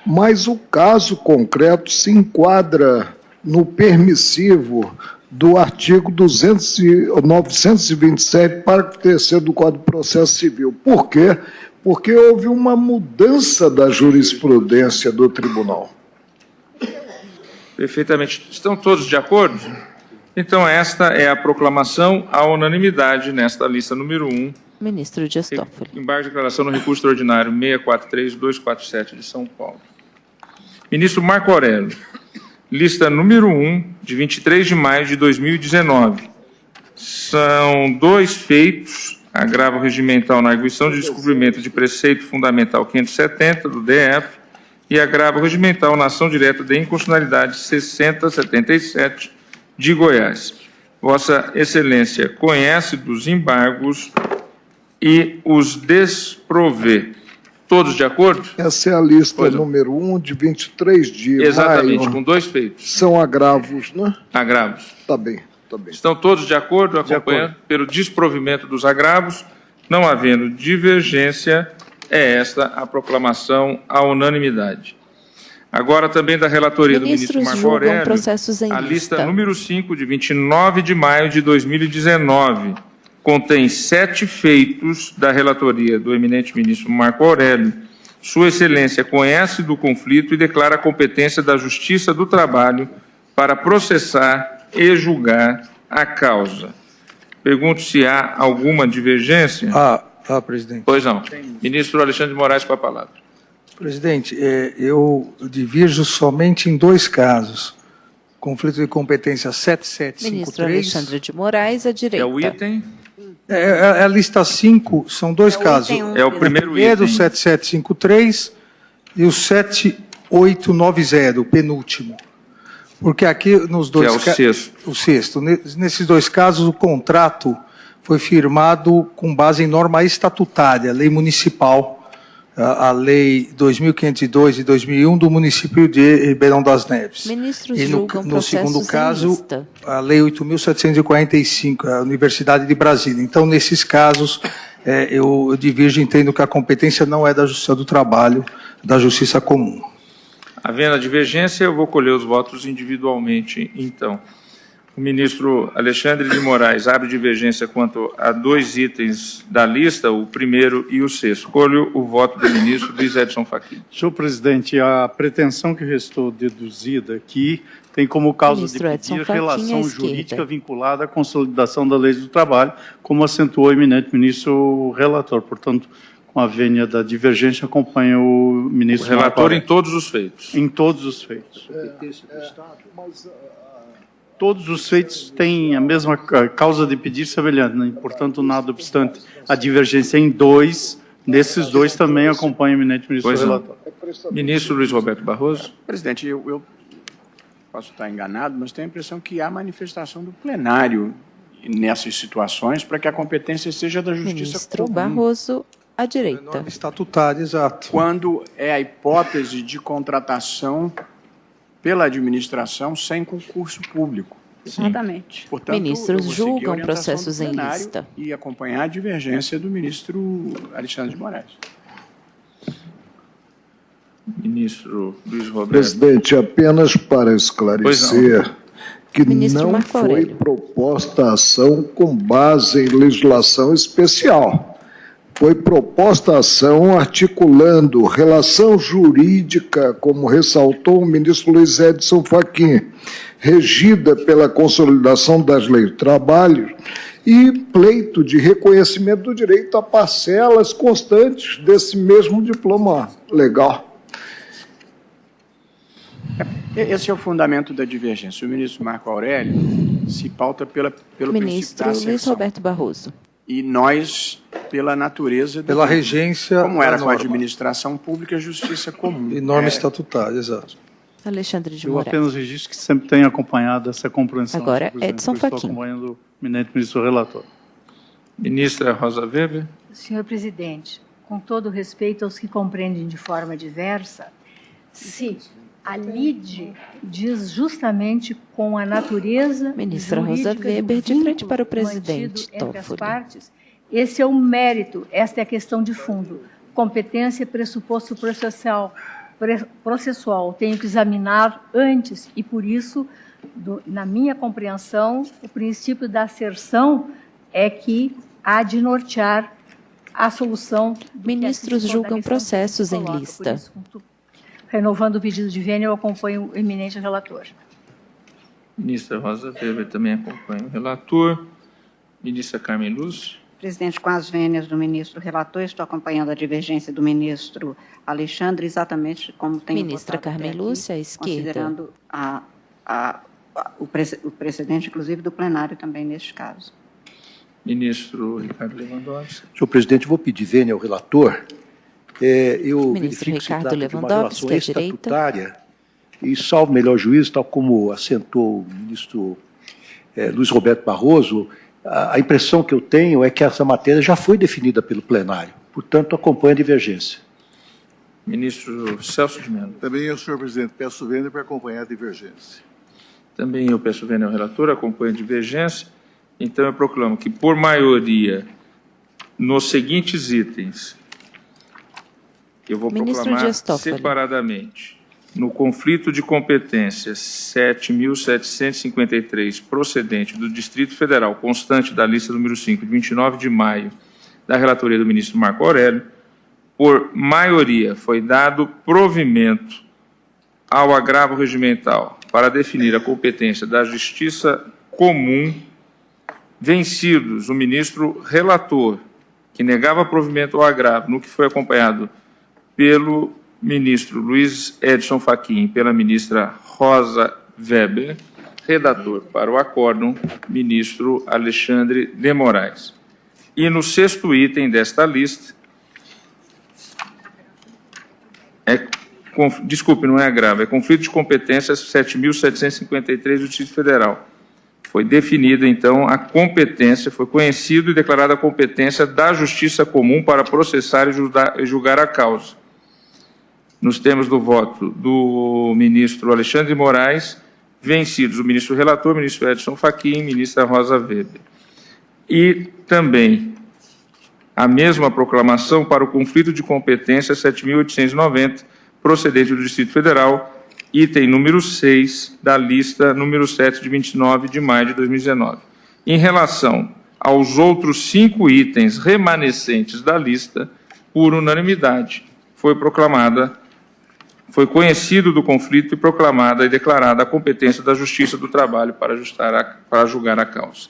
[SPEAKER 7] mas o caso concreto se enquadra no permissivo do artigo 927, parágrafo 3º do Código de Processo Civil. Por quê? Porque houve uma mudança da jurisprudência do tribunal.
[SPEAKER 6] Perfeitamente. Estão todos de acordo? Então, esta é a proclamação à unanimidade nesta lista número 1.
[SPEAKER 1] Ministro Dias Toffoli.
[SPEAKER 6] Embargo de declaração no recurso extraordinário 643-247 de São Paulo. Ministro Marco Aurélio. Lista número 1, de 23 de maio de 2019. São 2 feitos: agravo regimental na arguição de descumprimento de preceito fundamental 570 do DF e agravo regimental na ação direta de inconstitucionalidade 6077 de Goiás. Vossa Excelência conhece dos embargos e os desprovê. Todos de acordo?
[SPEAKER 7] Essa é a lista número 1, de 23 de
[SPEAKER 6] Exatamente,
[SPEAKER 7] maio.
[SPEAKER 6] com 2 feitos.
[SPEAKER 7] São agravos, né?
[SPEAKER 6] Agravos.
[SPEAKER 7] Tá bem, tá bem.
[SPEAKER 6] Estão todos de acordo? Acompanhando pelo desprovimento dos agravos, não havendo divergência, é esta a proclamação à unanimidade. Agora também da relatoria do ministro Marco Aurélio,
[SPEAKER 1] processos em
[SPEAKER 6] a lista número 5, de 29 de maio de 2019, contém 7 feitos da relatoria do eminente ministro Marco Aurélio. Sua Excelência conhece do conflito e declara a competência da Justiça do Trabalho para processar e julgar a causa. Pergunto se há alguma divergência.
[SPEAKER 4] Presidente.
[SPEAKER 6] Pois não. Ministro Alexandre de Moraes, com a palavra.
[SPEAKER 4] Presidente, eu divirjo somente em 2 casos. Conflito de competência 7753.
[SPEAKER 1] Ministro Alexandre de Moraes, à direita.
[SPEAKER 6] É o item?
[SPEAKER 4] A lista 5, são 2 casos.
[SPEAKER 6] É o primeiro item.
[SPEAKER 4] O 7753 e o 7890, o penúltimo. Porque aqui nos 2
[SPEAKER 6] casos... Que é o sexto.
[SPEAKER 4] O sexto. Nesses 2 casos, o contrato foi firmado com base em norma estatutária, lei municipal, a lei 2502 de 2001 do município de Ribeirão das Neves.
[SPEAKER 1] Ministros
[SPEAKER 4] e no segundo caso,
[SPEAKER 1] em lista.
[SPEAKER 4] a lei 8.745, a Universidade de Brasília. Então, nesses casos, eu divirjo e entendo que a competência não é da Justiça do Trabalho, da Justiça Comum.
[SPEAKER 6] Havendo a divergência, eu vou colher os votos individualmente, então. O ministro Alexandre de Moraes abre divergência quanto a 2 itens da lista, o primeiro e o 6º. Colho o voto do ministro Luiz Edson Fachin.
[SPEAKER 8] Senhor presidente, a pretensão que restou deduzida aqui tem como causa de pedir relação jurídica vinculada à consolidação da lei do trabalho, como acentuou o eminente ministro relator. Portanto, com a vênia da divergência, acompanha o ministro.
[SPEAKER 6] O relator em todos os feitos.
[SPEAKER 8] Em todos os feitos. Todos os feitos têm a mesma causa de pedir semelhante, né? Portanto, nada obstante a divergência em 2, nesses 2 também acompanha o eminente ministro relator.
[SPEAKER 6] Ministro Luiz Roberto Barroso.
[SPEAKER 9] Presidente, eu posso estar enganado, mas tenho a impressão que há manifestação do plenário nessas situações para que a competência seja da Justiça
[SPEAKER 1] Ministro
[SPEAKER 9] Comum.
[SPEAKER 1] Barroso, à direita.
[SPEAKER 4] Norma estatutária, exato.
[SPEAKER 9] Quando é a hipótese de contratação pela administração sem concurso público.
[SPEAKER 10] Exatamente.
[SPEAKER 9] Portanto,
[SPEAKER 1] Ministros julgam
[SPEAKER 9] do
[SPEAKER 1] processos em lista.
[SPEAKER 9] E acompanhar a divergência do ministro Alexandre de Moraes.
[SPEAKER 6] Ministro Luiz Roberto.
[SPEAKER 7] Presidente, apenas para esclarecer que
[SPEAKER 1] Ministro
[SPEAKER 7] não
[SPEAKER 1] Marco
[SPEAKER 7] foi
[SPEAKER 1] Aurélio.
[SPEAKER 7] proposta ação com base em legislação especial. Foi proposta ação articulando relação jurídica, como ressaltou o ministro Luiz Edson Fachin, regida pela consolidação das leis do trabalho e pleito de reconhecimento do direito a parcelas constantes desse mesmo diploma legal.
[SPEAKER 9] Esse é o fundamento da divergência. O ministro Marco Aurélio se pauta pelo princípio
[SPEAKER 1] Ministro
[SPEAKER 9] da
[SPEAKER 1] Luiz
[SPEAKER 9] ascensão.
[SPEAKER 1] Roberto Barroso.
[SPEAKER 9] E nós, pela natureza...
[SPEAKER 4] Pela regência
[SPEAKER 9] como era
[SPEAKER 4] da
[SPEAKER 9] com a
[SPEAKER 4] norma.
[SPEAKER 9] administração pública, justiça comum.
[SPEAKER 4] E norma estatutária, exato.
[SPEAKER 1] Alexandre de
[SPEAKER 8] Eu
[SPEAKER 1] Moraes.
[SPEAKER 8] apenas registro que sempre tenho acompanhado essa compreensão.
[SPEAKER 1] Agora, Edson Fachin.
[SPEAKER 8] Estou acompanhando o eminente ministro relator.
[SPEAKER 6] Ministra Rosa Weber.
[SPEAKER 10] Senhor presidente, com todo respeito aos que compreendem de forma diversa, se a lide diz justamente com a natureza
[SPEAKER 1] Ministra Rosa Weber, de frente para o presidente
[SPEAKER 10] entre as
[SPEAKER 1] Toffoli.
[SPEAKER 10] partes, esse é o mérito, esta é a questão de fundo. Competência é pressuposto processual, tenho que examinar antes e, por isso, na minha compreensão, o princípio da asserção é que há de nortear a solução.
[SPEAKER 1] Ministros julgam processos em lista.
[SPEAKER 10] Isso, renovando o pedido de vênia, eu acompanho o eminente relator.
[SPEAKER 6] Ministra Rosa Weber também acompanha o relator. Ministra Carmen Lúcia.
[SPEAKER 11] Presidente, com as vênias do ministro relator, estou acompanhando a divergência do ministro Alexandre, exatamente como tem
[SPEAKER 1] Ministra Carmen Lúcia, à esquerda.
[SPEAKER 11] Considerando o precedente, inclusive, do plenário também neste caso.
[SPEAKER 6] Ministro Ricardo Lewandowski.
[SPEAKER 4] Senhor presidente, vou pedir vênia ao relator. Eu
[SPEAKER 1] Ministro
[SPEAKER 4] verifico se
[SPEAKER 1] Ricardo
[SPEAKER 4] trata de uma
[SPEAKER 1] Lewandowski,
[SPEAKER 4] relação
[SPEAKER 1] à direita.
[SPEAKER 4] estatutária e, salvo melhor juízo, tal como assentou o ministro Luiz Roberto Barroso, a impressão que eu tenho é que essa matéria já foi definida pelo plenário. Portanto, acompanho a divergência.
[SPEAKER 6] Ministro Celso de Mello.
[SPEAKER 5] Também eu, senhor presidente, peço vênia para acompanhar a divergência.
[SPEAKER 6] Também eu peço vênia ao relator, acompanho a divergência. Então, eu proclamo que, por maioria, nos seguintes itens, eu vou proclamar separadamente. No conflito de competência 7.753, procedente do Distrito Federal, constante da lista número 5, de 29 de maio, da relatoria do ministro Marco Aurélio, por maioria foi dado provimento ao agravo regimental para definir a competência da Justiça Comum, vencidos o ministro relator, que negava provimento ao agravo, no que foi acompanhado pelo ministro Luiz Edson Fachin e pela ministra Rosa Weber, redator para o acórdão, ministro Alexandre de Moraes. E no sexto item desta lista, desculpe, não é agravo, é conflito de competências 7.753 do Distrito Federal. Foi definida, então, a competência, foi conhecido e declarada a competência da Justiça Comum para processar e julgar a causa. Nos termos do voto do ministro Alexandre de Moraes, vencidos o ministro relator, ministro Edson Fachin, ministra Rosa Weber. E também a mesma proclamação para o conflito de competência 7.890, procedente do Distrito Federal, item número 6 da lista número 7 de 29 de maio de 2019. Em relação aos outros 5 itens remanescentes da lista, por unanimidade, foi conhecido do conflito e proclamada e declarada a competência da Justiça do Trabalho para julgar a causa.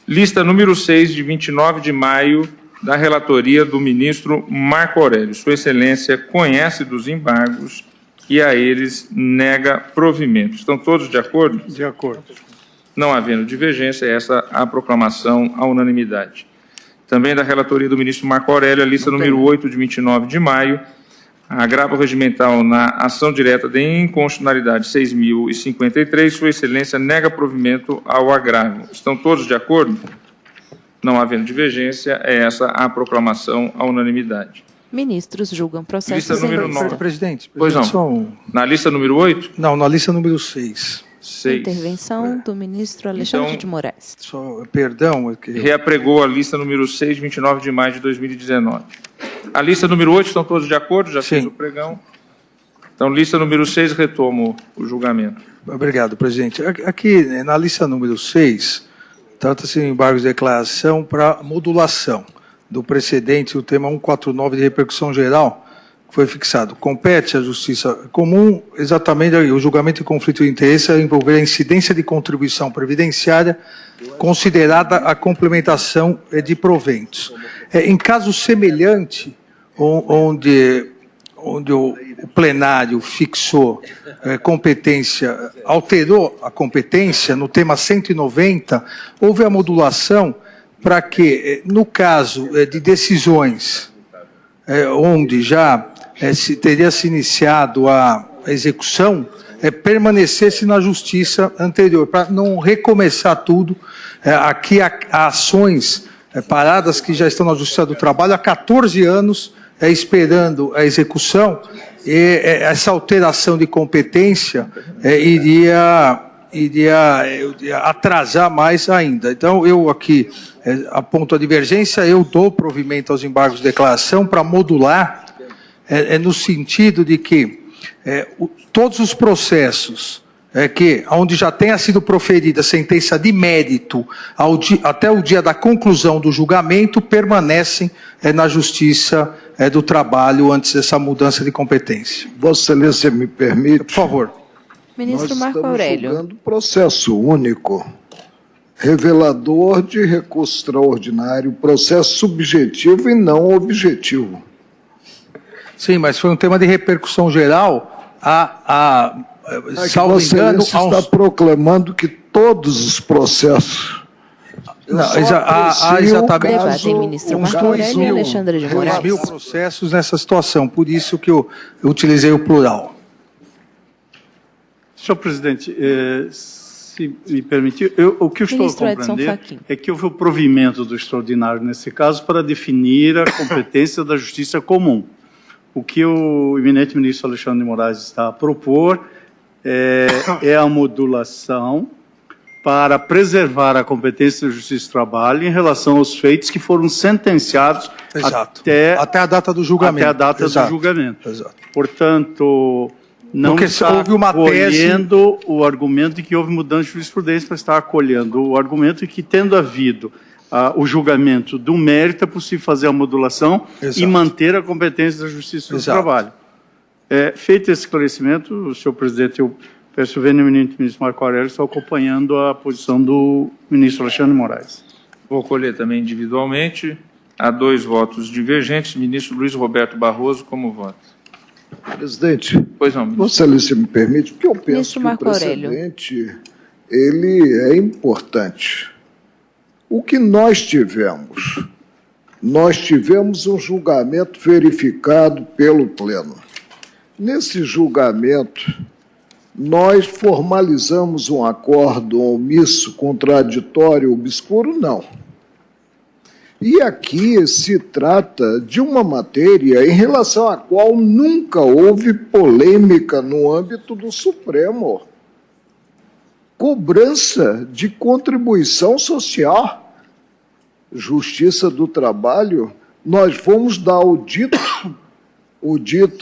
[SPEAKER 6] Lista número 6, de 29 de maio, da relatoria do ministro Marco Aurélio. Sua Excelência conhece dos embargos e a eles nega provimento. Estão todos de acordo?
[SPEAKER 8] De acordo.
[SPEAKER 6] Não havendo divergência, essa a proclamação à unanimidade. Também da relatoria do ministro Marco Aurélio, a lista número 8, de 29 de maio, agravo regimental na ação direta de inconstitucionalidade 6.053, Sua Excelência nega provimento ao agravo. Estão todos de acordo? Não havendo divergência, é essa a proclamação à unanimidade.
[SPEAKER 1] Ministros julgam processos
[SPEAKER 6] lista número
[SPEAKER 1] em lista.
[SPEAKER 6] 9.
[SPEAKER 12] Presidente,
[SPEAKER 6] Pois não.
[SPEAKER 12] só
[SPEAKER 6] Na lista número 8?
[SPEAKER 12] Não, na lista número 6.
[SPEAKER 6] 6.
[SPEAKER 1] Intervenção do ministro Alexandre
[SPEAKER 6] Então,
[SPEAKER 1] de Moraes.
[SPEAKER 12] Perdão. É que
[SPEAKER 6] reapregou a lista número 6, 29 de maio de 2019. A lista número 8, estão todos de acordo? Já fez o pregão. Então, lista número 6, retomo o julgamento.
[SPEAKER 12] Obrigado, presidente. Aqui, na lista número 6, trata-se de embargos de declaração para modulação do precedente, o tema 149 de repercussão geral, que foi fixado. Compete à Justiça Comum exatamente o julgamento de conflito de interesse a envolver a incidência de contribuição previdenciária considerada a complementação de proventos. Em caso semelhante, onde o plenário fixou competência, alterou a competência no tema 190, houve a modulação para que, no caso de decisões onde já teria se iniciado a execução, permanecesse na justiça anterior, para não recomeçar tudo. Aqui há ações paradas que já estão na Justiça do Trabalho há 14 anos, esperando a execução, e essa alteração de competência iria atrasar mais ainda. Então, eu aqui aponto a divergência, eu dou provimento aos embargos de declaração para modular, no sentido de que todos os processos onde já tenha sido proferida sentença de mérito até o dia da conclusão do julgamento, permanecem na Justiça do Trabalho antes dessa mudança de competência.
[SPEAKER 7] Vossa Excelência me permite?
[SPEAKER 12] Por favor.
[SPEAKER 1] Ministro Marco Aurélio.
[SPEAKER 7] Nós estamos julgando processo único, revelador de recurso extraordinário, processo subjetivo e não objetivo.
[SPEAKER 12] Sim, mas foi um tema de repercussão geral. Salvo engano,
[SPEAKER 7] está proclamando que todos os processos.
[SPEAKER 12] Há exatamente
[SPEAKER 1] ministro Marco Aurélio e Alexandre de Moraes.
[SPEAKER 12] 2.000 processos nessa situação, por isso que eu utilizei o plural.
[SPEAKER 8] Senhor presidente, se me permitir, o que eu estou a compreender é que houve o provimento do extraordinário nesse caso para definir a competência da justiça comum. O que o eminente ministro Alexandre de Moraes está a propor é a modulação para preservar a competência da Justiça do Trabalho em relação aos feitos que foram sentenciados até a data do julgamento. Até a data do julgamento.
[SPEAKER 12] Exato.
[SPEAKER 8] Portanto, não está acolhendo o argumento de que houve mudança de jurisprudência, mas está acolhendo o argumento de que, tendo havido o julgamento do mérito, é possível fazer a modulação e manter a competência da Justiça do Trabalho. Feito esse esclarecimento, senhor presidente, eu peço ao eminente ministro Marco Aurélio, estou acompanhando a posição do ministro Alexandre de Moraes.
[SPEAKER 6] Vou colher também individualmente. Há 2 votos divergentes. Ministro Luiz Roberto Barroso, como vota?
[SPEAKER 7] Presidente,
[SPEAKER 6] pois não, ministro.
[SPEAKER 7] Vossa Excelência me permite, porque eu penso que o precedente ele é importante. O que nós tivemos? Nós tivemos um julgamento verificado pelo Pleno. Nesse julgamento, nós formalizamos um acordo omisso, contraditório, obscuro? Não. E aqui se trata de uma matéria em relação à qual nunca houve polêmica no âmbito do Supremo. Cobrança de contribuição social. Justiça do Trabalho, nós vamos dar o dito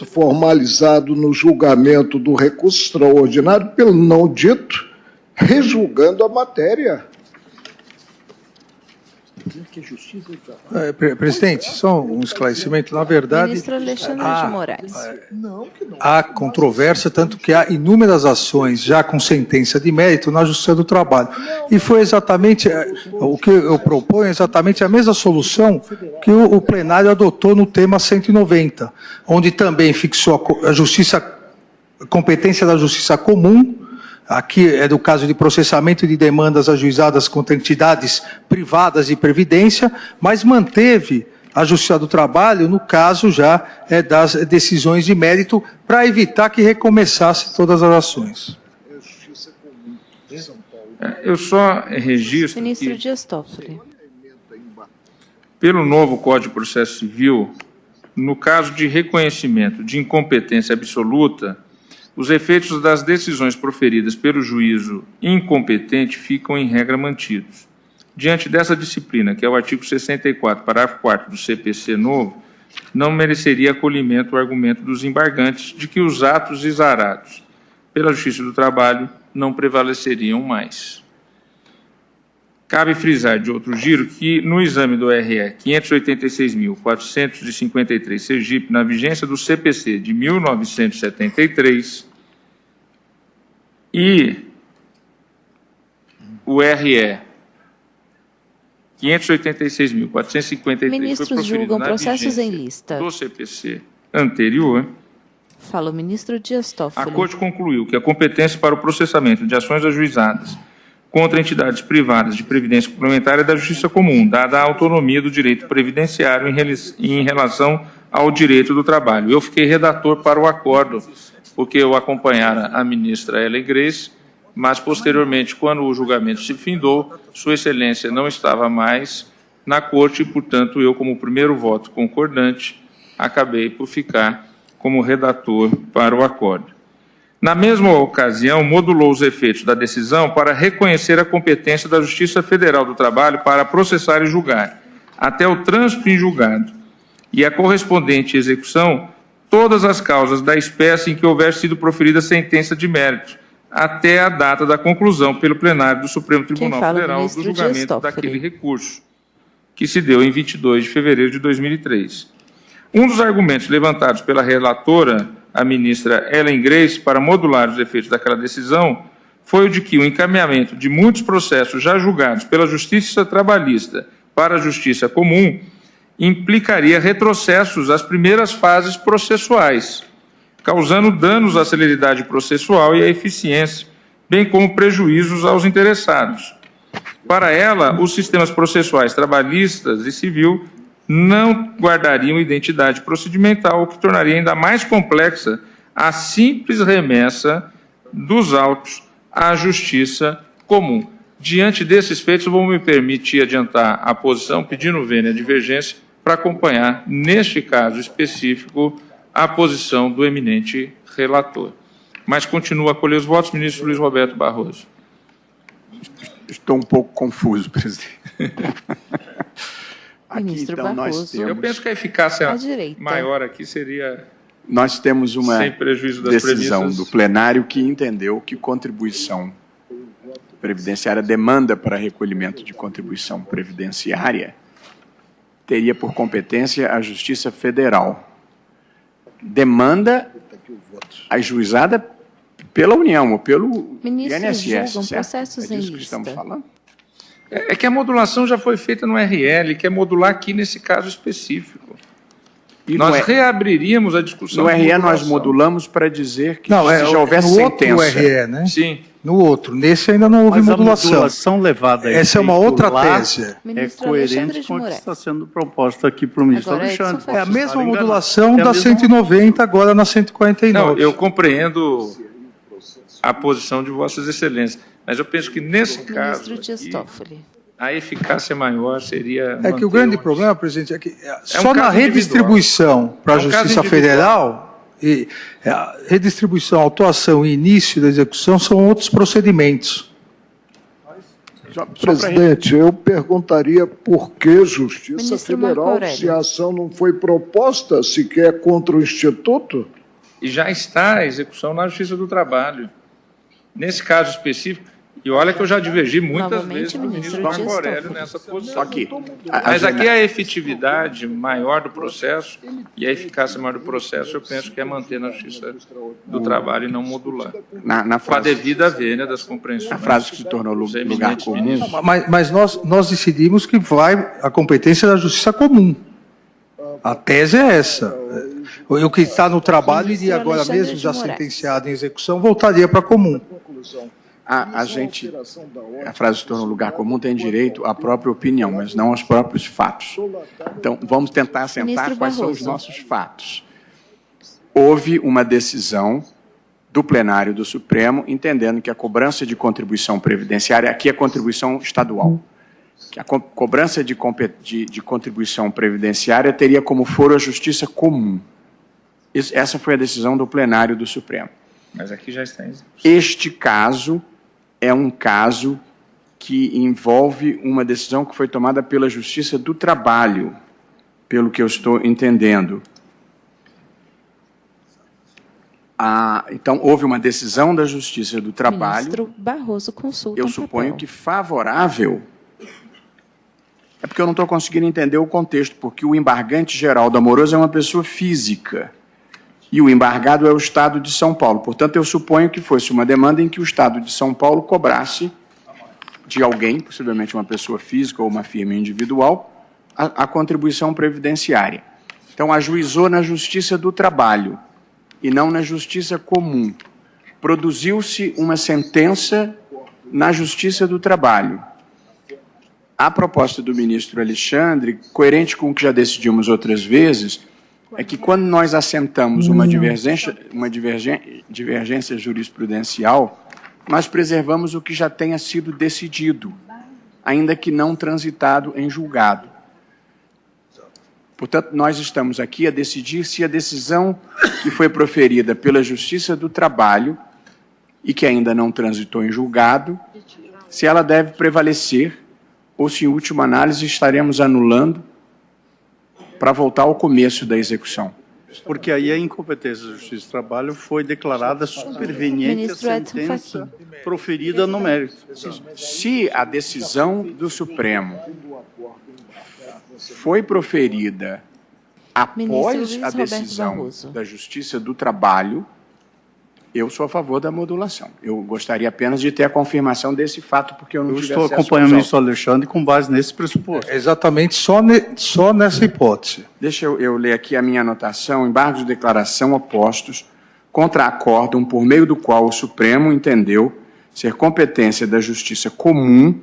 [SPEAKER 7] formalizado no julgamento do recurso extraordinário pelo não dito, rejulgando a matéria.
[SPEAKER 12] Presidente, só um esclarecimento. Na verdade,
[SPEAKER 1] ministro Alexandre de Moraes.
[SPEAKER 12] Há controvérsia, tanto que há inúmeras ações já com sentença de mérito na Justiça do Trabalho. E foi exatamente, o que eu proponho, exatamente a mesma solução que o plenário adotou no tema 190, onde também fixou a competência da Justiça Comum. Aqui é do caso de processamento de demandas ajuizadas contra entidades privadas de previdência, mas manteve a Justiça do Trabalho no caso já das decisões de mérito para evitar que recomeçasse todas as ações.
[SPEAKER 6] Eu só registro
[SPEAKER 1] ministro Dias Toffoli.
[SPEAKER 6] Pelo novo Código de Processo Civil, no caso de reconhecimento de incompetência absoluta, os efeitos das decisões proferidas pelo juízo incompetente ficam, em regra, mantidos. Diante dessa disciplina, que é o artigo 64, parágrafo 4º do CPC novo, não mereceria acolhimento o argumento dos embargantes de que os atos exarados pela Justiça do Trabalho não prevaleceriam mais. Cabe frisar de outro giro que, no exame do RE 586.453 Sergipe, na vigência do CPC de 1973, e o RE 586.453
[SPEAKER 1] ministros julgam processos em lista
[SPEAKER 6] do CPC anterior.
[SPEAKER 1] Fala o ministro Dias Toffoli.
[SPEAKER 6] A Corte concluiu que a competência para o processamento de ações ajuizadas contra entidades privadas de previdência complementar é da Justiça Comum, dada a autonomia do direito previdenciário em relação ao direito do trabalho. Eu fiquei redator para o acordo, porque eu acompanhara a ministra Ellen Grace, mas, posteriormente, quando o julgamento se findou, Sua Excelência não estava mais na Corte e, portanto, eu, como primeiro voto concordante, acabei por ficar como redator para o acordo. Na mesma ocasião, modulou os efeitos da decisão para reconhecer a competência da Justiça Federal do Trabalho para processar e julgar, até o trânsito em julgado, e a correspondente execução, todas as causas da espécie em que houver sido proferida sentença de mérito, até a data da conclusão pelo plenário do Supremo Tribunal Federal do julgamento daquele recurso, que se deu em 22 de fevereiro de 2003. Um dos argumentos levantados pela relatora, a ministra Ellen Grace, para modular os efeitos daquela decisão, foi o de que o encaminhamento de muitos processos já julgados pela Justiça Trabalhista para a Justiça Comum implicaria retrocessos às primeiras fases processuais, causando danos à celeridade processual e à eficiência, bem como prejuízos aos interessados. Para ela, os sistemas processuais trabalhistas e civil não guardariam identidade procedimental, o que tornaria ainda mais complexa a simples remessa dos autos à Justiça Comum. Diante desses feitos, vou me permitir adiantar a posição, pedindo vênia divergência, para acompanhar, neste caso específico, a posição do eminente relator. Mas continuo a colher os votos, ministro Luiz Roberto Barroso.
[SPEAKER 9] Estou um pouco confuso, presidente. Aqui,
[SPEAKER 1] Ministro
[SPEAKER 9] então,
[SPEAKER 1] Barroso.
[SPEAKER 9] nós temos...
[SPEAKER 6] Eu penso que a eficácia maior aqui seria...
[SPEAKER 9] Nós temos uma
[SPEAKER 6] sem prejuízo das
[SPEAKER 9] decisão
[SPEAKER 6] premissas
[SPEAKER 9] do plenário que entendeu que contribuição previdenciária, demanda para recolhimento de contribuição previdenciária, teria por competência a Justiça Federal. Demanda ajuizada pela União ou pelo
[SPEAKER 1] Ministros
[SPEAKER 9] INSS,
[SPEAKER 1] julgam
[SPEAKER 9] certo?
[SPEAKER 1] processos
[SPEAKER 9] É
[SPEAKER 1] em
[SPEAKER 9] disso que
[SPEAKER 1] lista.
[SPEAKER 9] estamos falando?
[SPEAKER 6] É que a modulação já foi feita no RL, quer modular aqui nesse caso específico.
[SPEAKER 9] E
[SPEAKER 6] nós
[SPEAKER 9] no
[SPEAKER 6] reabriríamos a discussão.
[SPEAKER 9] No
[SPEAKER 6] de
[SPEAKER 9] RE nós
[SPEAKER 6] modulação.
[SPEAKER 9] modulamos para dizer que
[SPEAKER 12] Não,
[SPEAKER 9] se já houver
[SPEAKER 12] no
[SPEAKER 9] sentença.
[SPEAKER 12] outro RE, né?
[SPEAKER 6] Sim.
[SPEAKER 12] No outro. Nesse ainda não houve
[SPEAKER 8] Mas
[SPEAKER 12] modulação.
[SPEAKER 8] a modulação levada a
[SPEAKER 12] Essa é uma
[SPEAKER 8] efeito
[SPEAKER 12] outra
[SPEAKER 8] lá
[SPEAKER 12] tese.
[SPEAKER 8] É
[SPEAKER 1] Ministro Alexandre
[SPEAKER 8] coerente
[SPEAKER 1] de
[SPEAKER 8] com o que
[SPEAKER 1] Moraes.
[SPEAKER 8] está sendo proposto aqui para o ministro
[SPEAKER 1] Agora,
[SPEAKER 8] Alexandre.
[SPEAKER 1] Edson
[SPEAKER 12] É a
[SPEAKER 1] Fachin.
[SPEAKER 12] mesma
[SPEAKER 8] enganado.
[SPEAKER 12] modulação
[SPEAKER 8] É a
[SPEAKER 12] da
[SPEAKER 8] mesma-
[SPEAKER 12] 190, agora na 149.
[SPEAKER 6] Não, eu compreendo a posição de Vossas Excelências, mas eu penso que nesse caso
[SPEAKER 1] Ministro Dias
[SPEAKER 6] aqui,
[SPEAKER 1] Toffoli.
[SPEAKER 6] a eficácia maior seria...
[SPEAKER 12] É que o grande problema, presidente, é que só
[SPEAKER 6] caso
[SPEAKER 12] na
[SPEAKER 6] individual.
[SPEAKER 12] redistribuição para a
[SPEAKER 6] É um caso
[SPEAKER 12] Justiça
[SPEAKER 6] individual.
[SPEAKER 12] Federal, e a redistribuição, autuação e início da execução são outros procedimentos.
[SPEAKER 9] Só pra
[SPEAKER 7] Presidente, eu perguntaria por que Justiça
[SPEAKER 1] Ministro Marco
[SPEAKER 7] Federal,
[SPEAKER 1] Aurélio.
[SPEAKER 7] se a ação não foi proposta sequer contra o Instituto?
[SPEAKER 6] E já está a execução na Justiça do Trabalho. Nesse caso específico, e olha que eu já divergi muitas
[SPEAKER 1] Novamente,
[SPEAKER 6] vezes com o ministro
[SPEAKER 1] ministro
[SPEAKER 6] Marco
[SPEAKER 1] Dias
[SPEAKER 6] Aurélio
[SPEAKER 1] Toffoli.
[SPEAKER 6] nessa posição.
[SPEAKER 9] Só que
[SPEAKER 6] Mas aqui a efetividade maior do processo e a eficácia maior do processo, eu penso que é manter na Justiça do Trabalho e não modular.
[SPEAKER 9] na
[SPEAKER 6] Com a
[SPEAKER 9] frase,
[SPEAKER 6] devida vênia das compreensões.
[SPEAKER 9] a frase que se tornou
[SPEAKER 6] dos
[SPEAKER 9] lugar
[SPEAKER 6] eminentes
[SPEAKER 9] comum,
[SPEAKER 6] ministros.
[SPEAKER 12] Mas nós decidimos que vai a competência da Justiça Comum. A tese é essa. O que está no trabalho
[SPEAKER 1] Ministro
[SPEAKER 12] iria agora
[SPEAKER 1] Alexandre
[SPEAKER 12] mesmo,
[SPEAKER 1] de
[SPEAKER 12] já
[SPEAKER 1] Moraes.
[SPEAKER 12] sentenciado em execução, voltaria para a comum.
[SPEAKER 9] a gente, a frase se tornou lugar comum, tem direito à própria opinião, mas não aos próprios fatos. Então, vamos tentar assentar
[SPEAKER 1] Ministro
[SPEAKER 9] quais são os
[SPEAKER 1] Barroso.
[SPEAKER 9] nossos fatos. Houve uma decisão do plenário do Supremo, entendendo que a cobrança de contribuição previdenciária, aqui é contribuição estadual, que a cobrança de contribuição previdenciária teria como foro a Justiça Comum. Essa foi a decisão do plenário do Supremo.
[SPEAKER 6] Mas aqui já está em execução.
[SPEAKER 9] Este caso é um caso que envolve uma decisão que foi tomada pela Justiça do Trabalho, pelo que eu estou entendendo. Então, houve uma decisão da Justiça do Trabalho.
[SPEAKER 1] Ministro Barroso consulta
[SPEAKER 9] Eu
[SPEAKER 1] um
[SPEAKER 9] suponho
[SPEAKER 1] papel.
[SPEAKER 9] que favorável. É porque eu não estou conseguindo entender o contexto, porque o embargante Geraldo Amoroso é uma pessoa física e o embargado é o Estado de São Paulo. Portanto, eu suponho que fosse uma demanda em que o Estado de São Paulo cobrasse de alguém, possivelmente uma pessoa física ou uma firma individual, a contribuição previdenciária. Então, ajuizou na Justiça do Trabalho e não na Justiça Comum. Produziu-se uma sentença na Justiça do Trabalho. A proposta do ministro Alexandre, coerente com o que já decidimos outras vezes, é que quando nós assentamos uma divergência jurisprudencial, nós preservamos o que já tenha sido decidido, ainda que não transitado em julgado. Portanto, nós estamos aqui a decidir se a decisão que foi proferida pela Justiça do Trabalho e que ainda não transitou em julgado, se ela deve prevalecer ou se, em última análise, estaremos anulando para voltar ao começo da execução.
[SPEAKER 8] Porque aí a incompetência da Justiça do Trabalho foi declarada superveniente à sentença proferida no mérito.
[SPEAKER 9] Se a decisão do Supremo foi proferida após a decisão da Justiça do Trabalho, eu sou a favor da modulação. Eu gostaria apenas de ter a confirmação desse fato, porque eu não tive acesso.
[SPEAKER 8] Eu estou acompanhando o ministro Alexandre com base nesse pressuposto.
[SPEAKER 12] Exatamente, só nessa hipótese.
[SPEAKER 9] Deixa eu ler aqui a minha anotação. Embargos de declaração opostos contra acórdão por meio do qual o Supremo entendeu ser competência da Justiça comum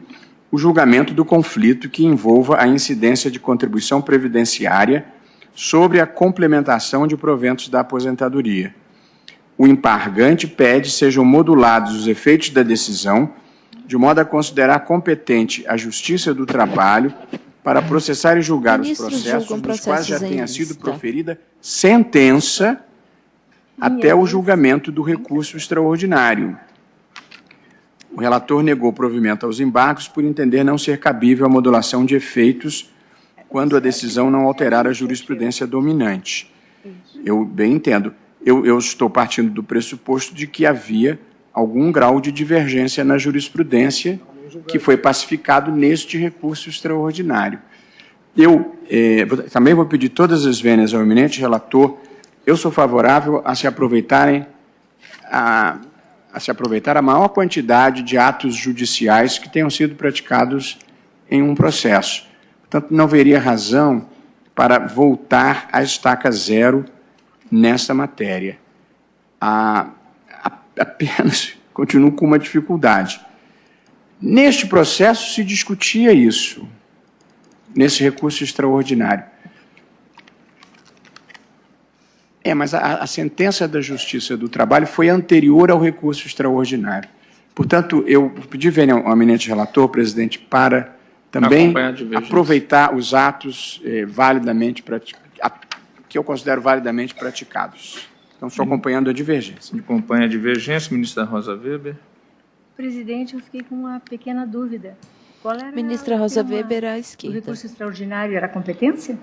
[SPEAKER 9] o julgamento do conflito que envolva a incidência de contribuição previdenciária sobre a complementação de proventos da aposentadoria. O embargante pede sejam modulados os efeitos da decisão, de modo a considerar competente a Justiça do Trabalho para processar e julgar os processos dos quais já tenha sido proferida sentença até o julgamento do recurso extraordinário. O relator negou provimento aos embargos por entender não ser cabível a modulação de efeitos quando a decisão não alterar a jurisprudência dominante. Eu bem entendo. Eu estou partindo do pressuposto de que havia algum grau de divergência na jurisprudência que foi pacificado neste recurso extraordinário. Eu também vou pedir todas as vênias ao eminente relator. Eu sou favorável a se aproveitar a maior quantidade de atos judiciais que tenham sido praticados em um processo. Portanto, não veria razão para voltar à estaca zero nessa matéria. Apenas continuo com uma dificuldade. Neste processo se discutia isso, nesse recurso extraordinário. Mas a sentença da Justiça do Trabalho foi anterior ao recurso extraordinário. Portanto, eu pedi vênia ao eminente relator, presidente, para também aproveitar os atos validamente praticados, que eu considero validamente praticados. Então, estou acompanhando a divergência.
[SPEAKER 6] Acompanha a divergência, ministra Rosa Weber.
[SPEAKER 10] Presidente, eu fiquei com uma pequena dúvida. Qual era
[SPEAKER 1] Ministra Rosa Weber, à esquerda.
[SPEAKER 10] O recurso extraordinário era competência?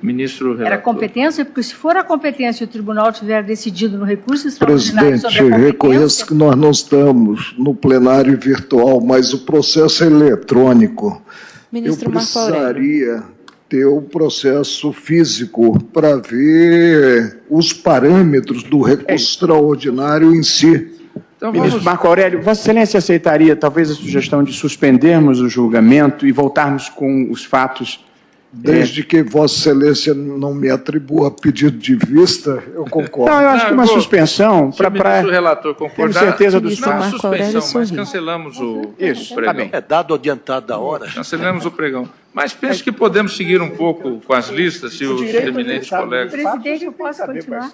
[SPEAKER 6] Ministro relator.
[SPEAKER 10] Era competência? Porque se for a competência e o tribunal tiver decidido no recurso extraordinário sobre a competência...
[SPEAKER 7] Presidente, reconheço que nós não estamos no plenário virtual, mas o processo é eletrônico.
[SPEAKER 1] Ministro Marco
[SPEAKER 7] Aurélio. Eu precisaria ter o processo físico para ver os parâmetros do recurso extraordinário em si.
[SPEAKER 9] Então, ministro Marco Aurélio, Vossa Excelência aceitaria talvez a sugestão de suspendermos o julgamento e voltarmos com os fatos?
[SPEAKER 7] Desde que Vossa Excelência não me atribua pedido de vista, eu concordo.
[SPEAKER 9] Não, eu acho que uma suspensão para...
[SPEAKER 6] o relator concordar,
[SPEAKER 9] ter certeza dos
[SPEAKER 6] fatos. Não, suspensão, mas cancelamos o pregão.
[SPEAKER 9] Tá bem.
[SPEAKER 13] É dado adiantado da hora.
[SPEAKER 6] Cancelamos o pregão. Mas penso que podemos seguir um pouco com as listas, se os eminentes colegas...
[SPEAKER 10] Presidente, eu posso continuar?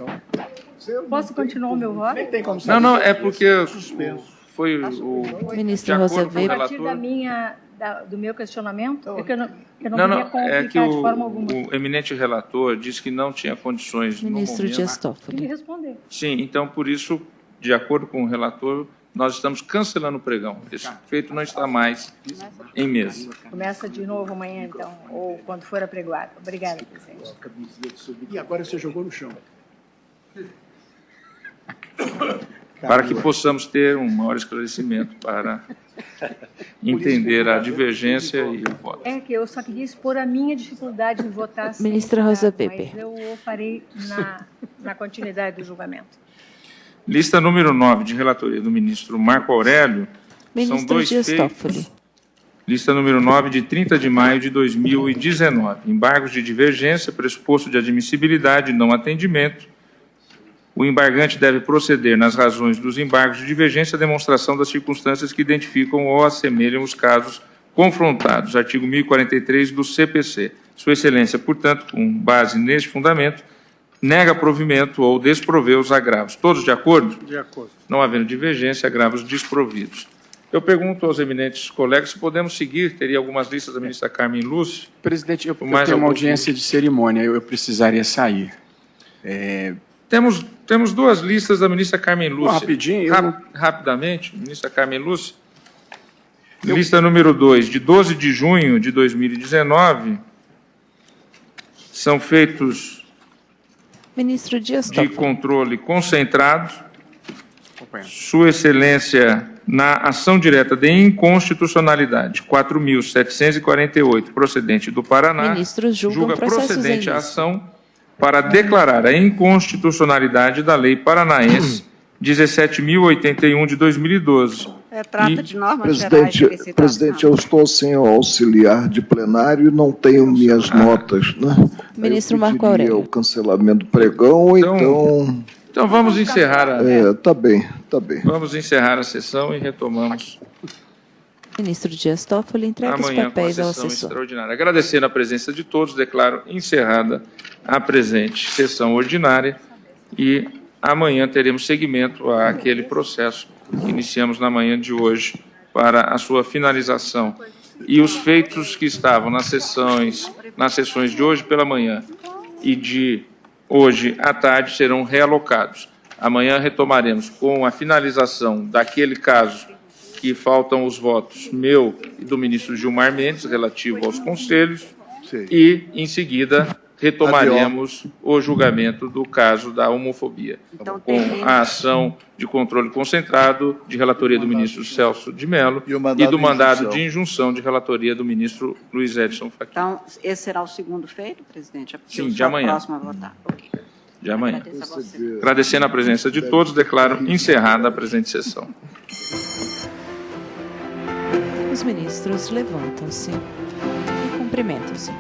[SPEAKER 10] Posso continuar o meu voto?
[SPEAKER 6] Não, é porque foi o...
[SPEAKER 1] Ministro Rosa Weber.
[SPEAKER 10] A partir do meu questionamento, é que eu não queria complicar de forma alguma.
[SPEAKER 6] O eminente relator disse que não tinha condições
[SPEAKER 1] Ministro
[SPEAKER 6] no momento
[SPEAKER 1] Dias Toffoli.
[SPEAKER 10] De responder.
[SPEAKER 6] Sim, então, por isso, de acordo com o relator, nós estamos cancelando o pregão. Esse feito não está mais em mesa.
[SPEAKER 10] Começa de novo amanhã, então, ou quando for apregoado. Obrigada, presidente.
[SPEAKER 9] E agora você jogou no chão.
[SPEAKER 6] Para que possamos ter um maior esclarecimento para entender a divergência e o voto.
[SPEAKER 10] É que eu só queria expor a minha dificuldade de votar sem
[SPEAKER 1] Ministra Rosa Weber.
[SPEAKER 10] Mas eu farei na continuidade do julgamento.
[SPEAKER 6] Lista número 9, de relatoria do ministro Marco Aurélio.
[SPEAKER 1] Ministro
[SPEAKER 6] são dois
[SPEAKER 1] Dias
[SPEAKER 6] feitos.
[SPEAKER 1] Toffoli.
[SPEAKER 6] Lista número 9, de 30 de maio de 2019. Embargos de divergência, pressuposto de admissibilidade e não atendimento. O embargante deve proceder, nas razões dos embargos de divergência, à demonstração das circunstâncias que identificam ou assemelham os casos confrontados. Artigo 1043 do CPC. Sua Excelência, portanto, com base neste fundamento, nega provimento ou desprovê os agravos. Todos de acordo?
[SPEAKER 8] De acordo.
[SPEAKER 6] Não havendo divergência, agravos desprovidos. Eu pergunto aos eminentes colegas se podemos seguir, teria algumas listas da ministra Carmen Lúcia.
[SPEAKER 9] Presidente, eu tenho uma audiência de cerimônia, eu precisaria sair.
[SPEAKER 6] Temos duas listas da ministra Carmen Lúcia.
[SPEAKER 9] Rapidinho.
[SPEAKER 6] Rapidamente, ministra Carmen Lúcia. Lista número 2, de 12 de junho de 2019, são feitos
[SPEAKER 1] Ministro Dias
[SPEAKER 6] de
[SPEAKER 1] Toffoli.
[SPEAKER 6] controle concentrado, Sua Excelência, na ação direta de inconstitucionalidade 4.748, procedente do Paraná,
[SPEAKER 1] Ministros julga
[SPEAKER 6] procedente a ação para declarar a inconstitucionalidade da Lei Paranaense 17.081 de 2012.
[SPEAKER 11] Trata de normas gerais de licitação.
[SPEAKER 7] Presidente, eu estou sem o auxiliar de plenário e não tenho minhas notas, né?
[SPEAKER 1] Ministro Marco Aurélio.
[SPEAKER 7] O cancelamento do pregão,
[SPEAKER 6] Então vamos encerrar a...
[SPEAKER 7] tá bem.
[SPEAKER 6] Vamos encerrar a sessão e retomamos
[SPEAKER 1] Ministro Dias Toffoli entrega os
[SPEAKER 6] amanhã com a
[SPEAKER 1] papéis ao
[SPEAKER 6] sessão
[SPEAKER 1] assessor.
[SPEAKER 6] extraordinária. Agradecendo a presença de todos, declaro encerrada a presente sessão ordinária e amanhã teremos seguimento àquele processo que iniciamos na manhã de hoje para a sua finalização. E os feitos que estavam nas sessões de hoje pela manhã e de hoje à tarde serão realocados. Amanhã retomaremos com a finalização daquele caso que faltam os votos meu e do ministro Gilmar Mendes relativo aos conselhos.
[SPEAKER 5] Sim.
[SPEAKER 6] E, em seguida, retomaremos o julgamento do caso da homofobia,
[SPEAKER 11] Então,
[SPEAKER 6] com a ação de controle concentrado de relatoria do ministro Celso de Mello e do mandado de injunção de relatoria do ministro Luiz Edson Fachin.
[SPEAKER 11] Então, esse será o segundo feito, presidente?
[SPEAKER 6] Sim, de amanhã.
[SPEAKER 11] Próximo a votar. Okay.
[SPEAKER 6] De amanhã.
[SPEAKER 11] Agradeço a você.
[SPEAKER 6] Agradecendo a presença de todos, declaro encerrada a presente sessão.
[SPEAKER 1] Os ministros levantam-se e cumprimentam-se.